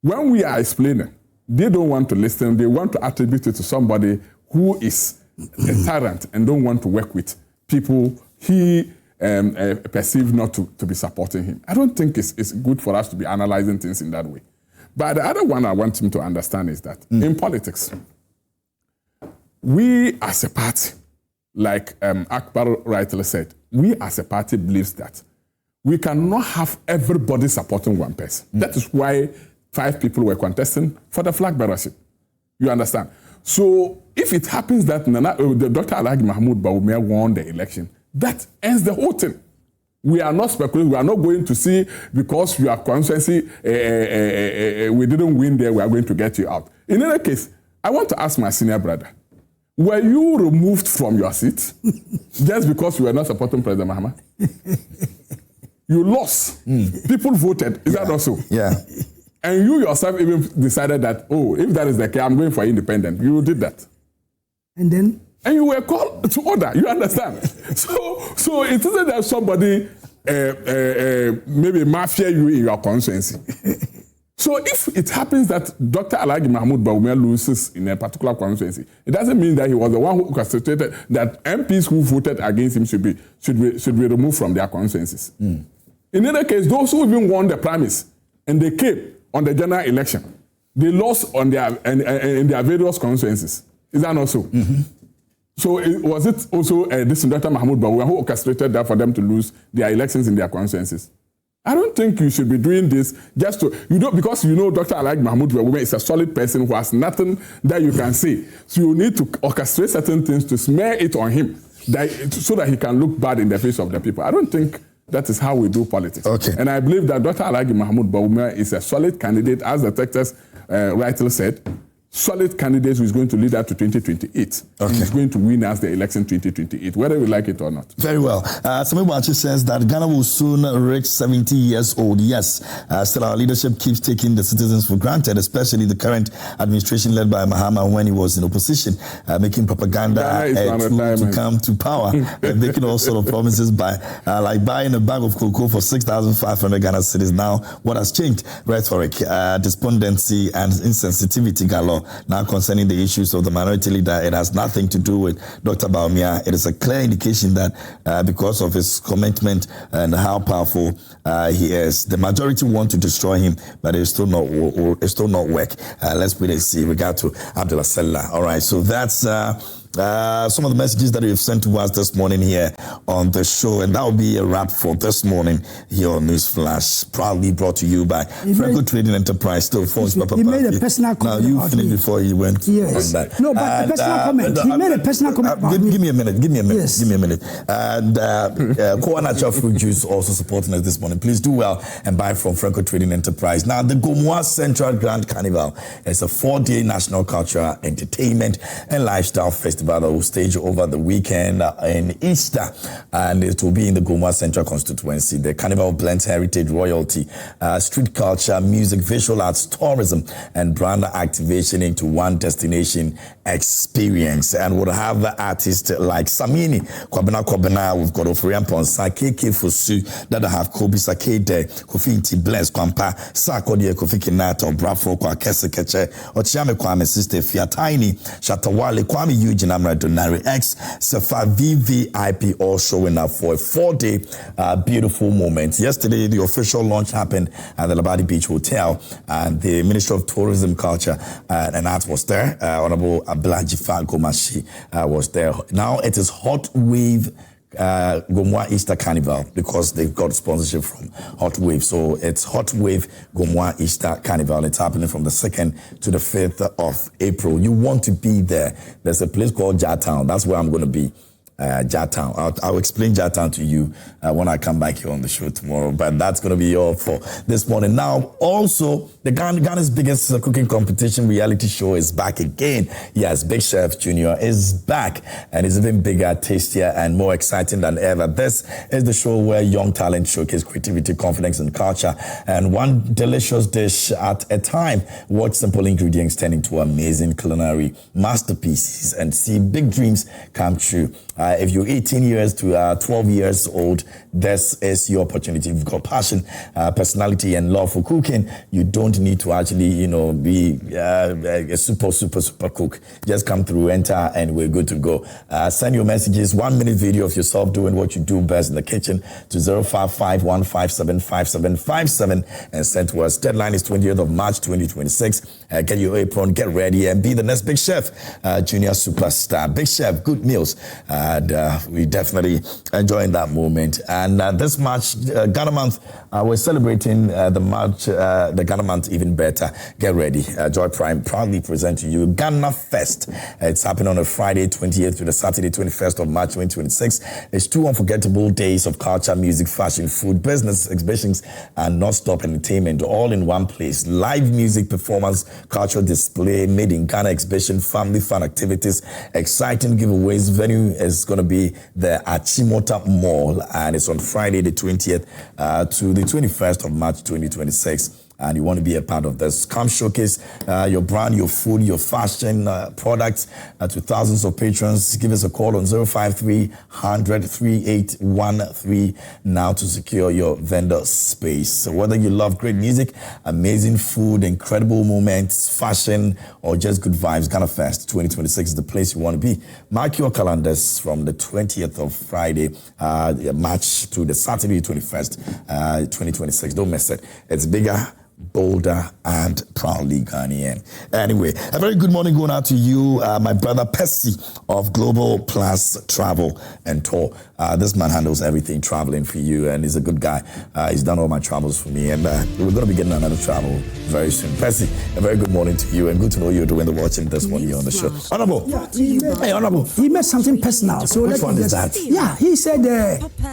When we are explaining, they don't want to listen. They want to attribute it to somebody who is a tyrant and don't want to work with people he perceived not to be supporting him. I don't think it's good for us to be analyzing things in that way. But the other one I want him to understand is that in politics, we as a party, like Akbar rightly said, we as a party believes that we cannot have everybody supporting one person. That is why 5 people were contesting for the flag bearership. You understand? So if it happens that Dr. Alhaji Mahmoud Bawumia won the election, that ends the whole thing. We are not speculating. We are not going to see because your constituency, we didn't win there, we are going to get you out. In any case, I want to ask my senior brother, were you removed from your seat just because you were not supporting President Mahama? You lost. People voted. Is that also? Yeah. And you yourself even decided that, if that is the case, I'm going for independent. You did that. And then? And you were called to order. You understand? So it isn't that somebody maybe mafia you in your constituency. So if it happens that Dr. Alhaji Mahmoud Bawumia loses in a particular constituency, it doesn't mean that he was the one who constituted that MPs who voted against him should be removed from their constituencies. In any case, those who even won the primaries and they came on the general election, they lost on their in their various constituencies. Is that not so? So was it also this Dr. Mahmoud Bawumia who orchestrated that for them to lose their elections in their constituencies? I don't think you should be doing this just to, because Dr. Alhaji Mahmoud Bawumia is a solid person who has nothing that you can say. So you need to orchestrate certain things to smear it on him so that he can look bad in the face of the people. I don't think that is how we do politics. Okay. And I believe that Dr. Alhaji Mahmoud Bawumia is a solid candidate, as the texters rightly said, solid candidate who is going to lead us to 2028. Okay. He's going to win us the election 2028, whether we like it or not. Very well. Samibachi says that Ghana will soon reach 70 years old. Yes, still our leadership keeps taking the citizens for granted, especially the current administration led by Mahama when he was in opposition, making propaganda to come to power, and making all sort of promises by like buying a bag of cocoa for 6,500 Ghana cedis. Now, what has changed? Rhetoric, despondency, and insensitivity galore. Now concerning the issues of the minority leader, it has nothing to do with Dr. Bawumia. It is a clear indication that because of his commitment and how powerful he is, the majority want to destroy him, but it's still not work. Let's wait and see. We got to Abdullah Sallah. All right, so that's some of the messages that you've sent to us this morning here on the show, and that will be a wrap for this morning here on News Flash, proudly brought to you by Franco Trading Enterprise. Still phones, he made a personal comment. Now you finished before he went. Yes. No, but a personal comment. He made a personal comment. Give me a minute. Yes. Give me a minute. And Koa Natural Fruit Juice also supporting us this morning. Please do well and buy from Franco Trading Enterprise. Now, the Gomoa Central Grand Carnival is a 4-day national cultural entertainment and lifestyle festival that will stage over the weekend in Easter, and it will be in the Gomoa Central constituency. The carnival blends heritage, royalty, street culture, music, visual arts, tourism, and brand activation into one destination experience. And we'll have artists like Samini, Kwabena, we've got Ofurian Ponsa, KK Fosu, that have Kobe Sakede, Kofi Inti Bless, Kwampa, Sakodi, Kofi Kinata, Brafo, Kwakese Keche, Ochiame Kwame Sister, Fiataini, Shatawale, Kwame Eugene, Donari X, Safa VVIP, all showing up for a 4-day beautiful moment. Yesterday, the official launch happened at the Labadi Beach Hotel, and the Minister of Tourism, Culture, and Arts was there. Honorable Ablaji Gomashi was there. Now it is Hot Wave Gomoa Easter Carnival, because they've got sponsorship from Hot Wave. So it's Hot Wave Gomoa Easter Carnival. It's happening from the 2nd to the 5th of April. You want to be there. There's a place called Jatown. That's where I'm going to be. Jatown. I'll explain Jatown to you when I come back here on the show tomorrow. But that's going to be all for this morning. Now, also, the Ghana's biggest cooking competition reality show is back again. Yes, Big Chef Junior is back, and it's even bigger, tastier, and more exciting than ever. This is the show where young talent showcase creativity, confidence, and culture, and one delicious dish at a time. Watch simple ingredients turn into amazing culinary masterpieces and see big dreams come true. If you're 18 years to 12 years old, this is your opportunity. If you've got passion, personality, and love for cooking, you don't need to actually, be a super cook. Just come through, enter, and we're good to go. Send your messages, 1 minute video of yourself doing what you do best in the kitchen to 055-157-5757 and send to us. Deadline is 20th of March 2026. Get your apron, get ready, and be the next big chef, junior superstar. Big chef, good meals. And we definitely enjoying that moment. And this March, Ghana month, we're celebrating the Ghana month even better. Get ready. Joy Prime proudly present to you Ghana Fest. It's happening on a Friday 28th to the Saturday 21st of March 2026. It's 2 unforgettable days of culture, music, fashion, food, business, exhibitions, and non-stop entertainment all in one place. Live music performance, cultural display, made in Ghana exhibition, family fun activities, exciting giveaways. Venue is going to be the Achimota Mall, and it's on Friday the 20th to the 21st of March 2026. And you want to be a part of this. Come showcase your brand, your food, your fashion products to thousands of patrons. Give us a call on 053-100-3813 now to secure your vendor space. So whether you love great music, amazing food, incredible moments, fashion, or just good vibes, Ghana Fest 2026 is the place you want to be. Mark your calendars from the 20th of Friday, March to the Saturday 21st, 2026. Don't miss it. It's bigger, bolder, and proudly Ghanaian. Anyway, a very good morning going out to you, my brother Percy of Global Plus Travel and Tour. This man handles everything traveling for you, and he's a good guy. He's done all my travels for me, and we're going to be getting another travel very soon. Percy, a very good morning to you, and good to know you're doing the watching this morning on the show. Honorable. Yeah, hey, Honorable. He made something personal. So which one is that? Yeah, he said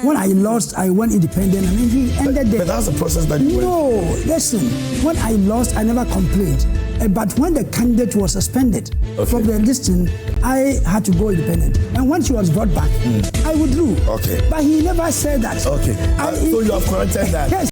when I lost, I went independent, and then he ended there. But that's the process that you went. No, listen. When I lost, I never complained. But when the candidate was suspended from the listing, I had to go independent. And when she was brought back, I withdrew. Okay. But he never said that. Okay. So you have corrected that. Yes.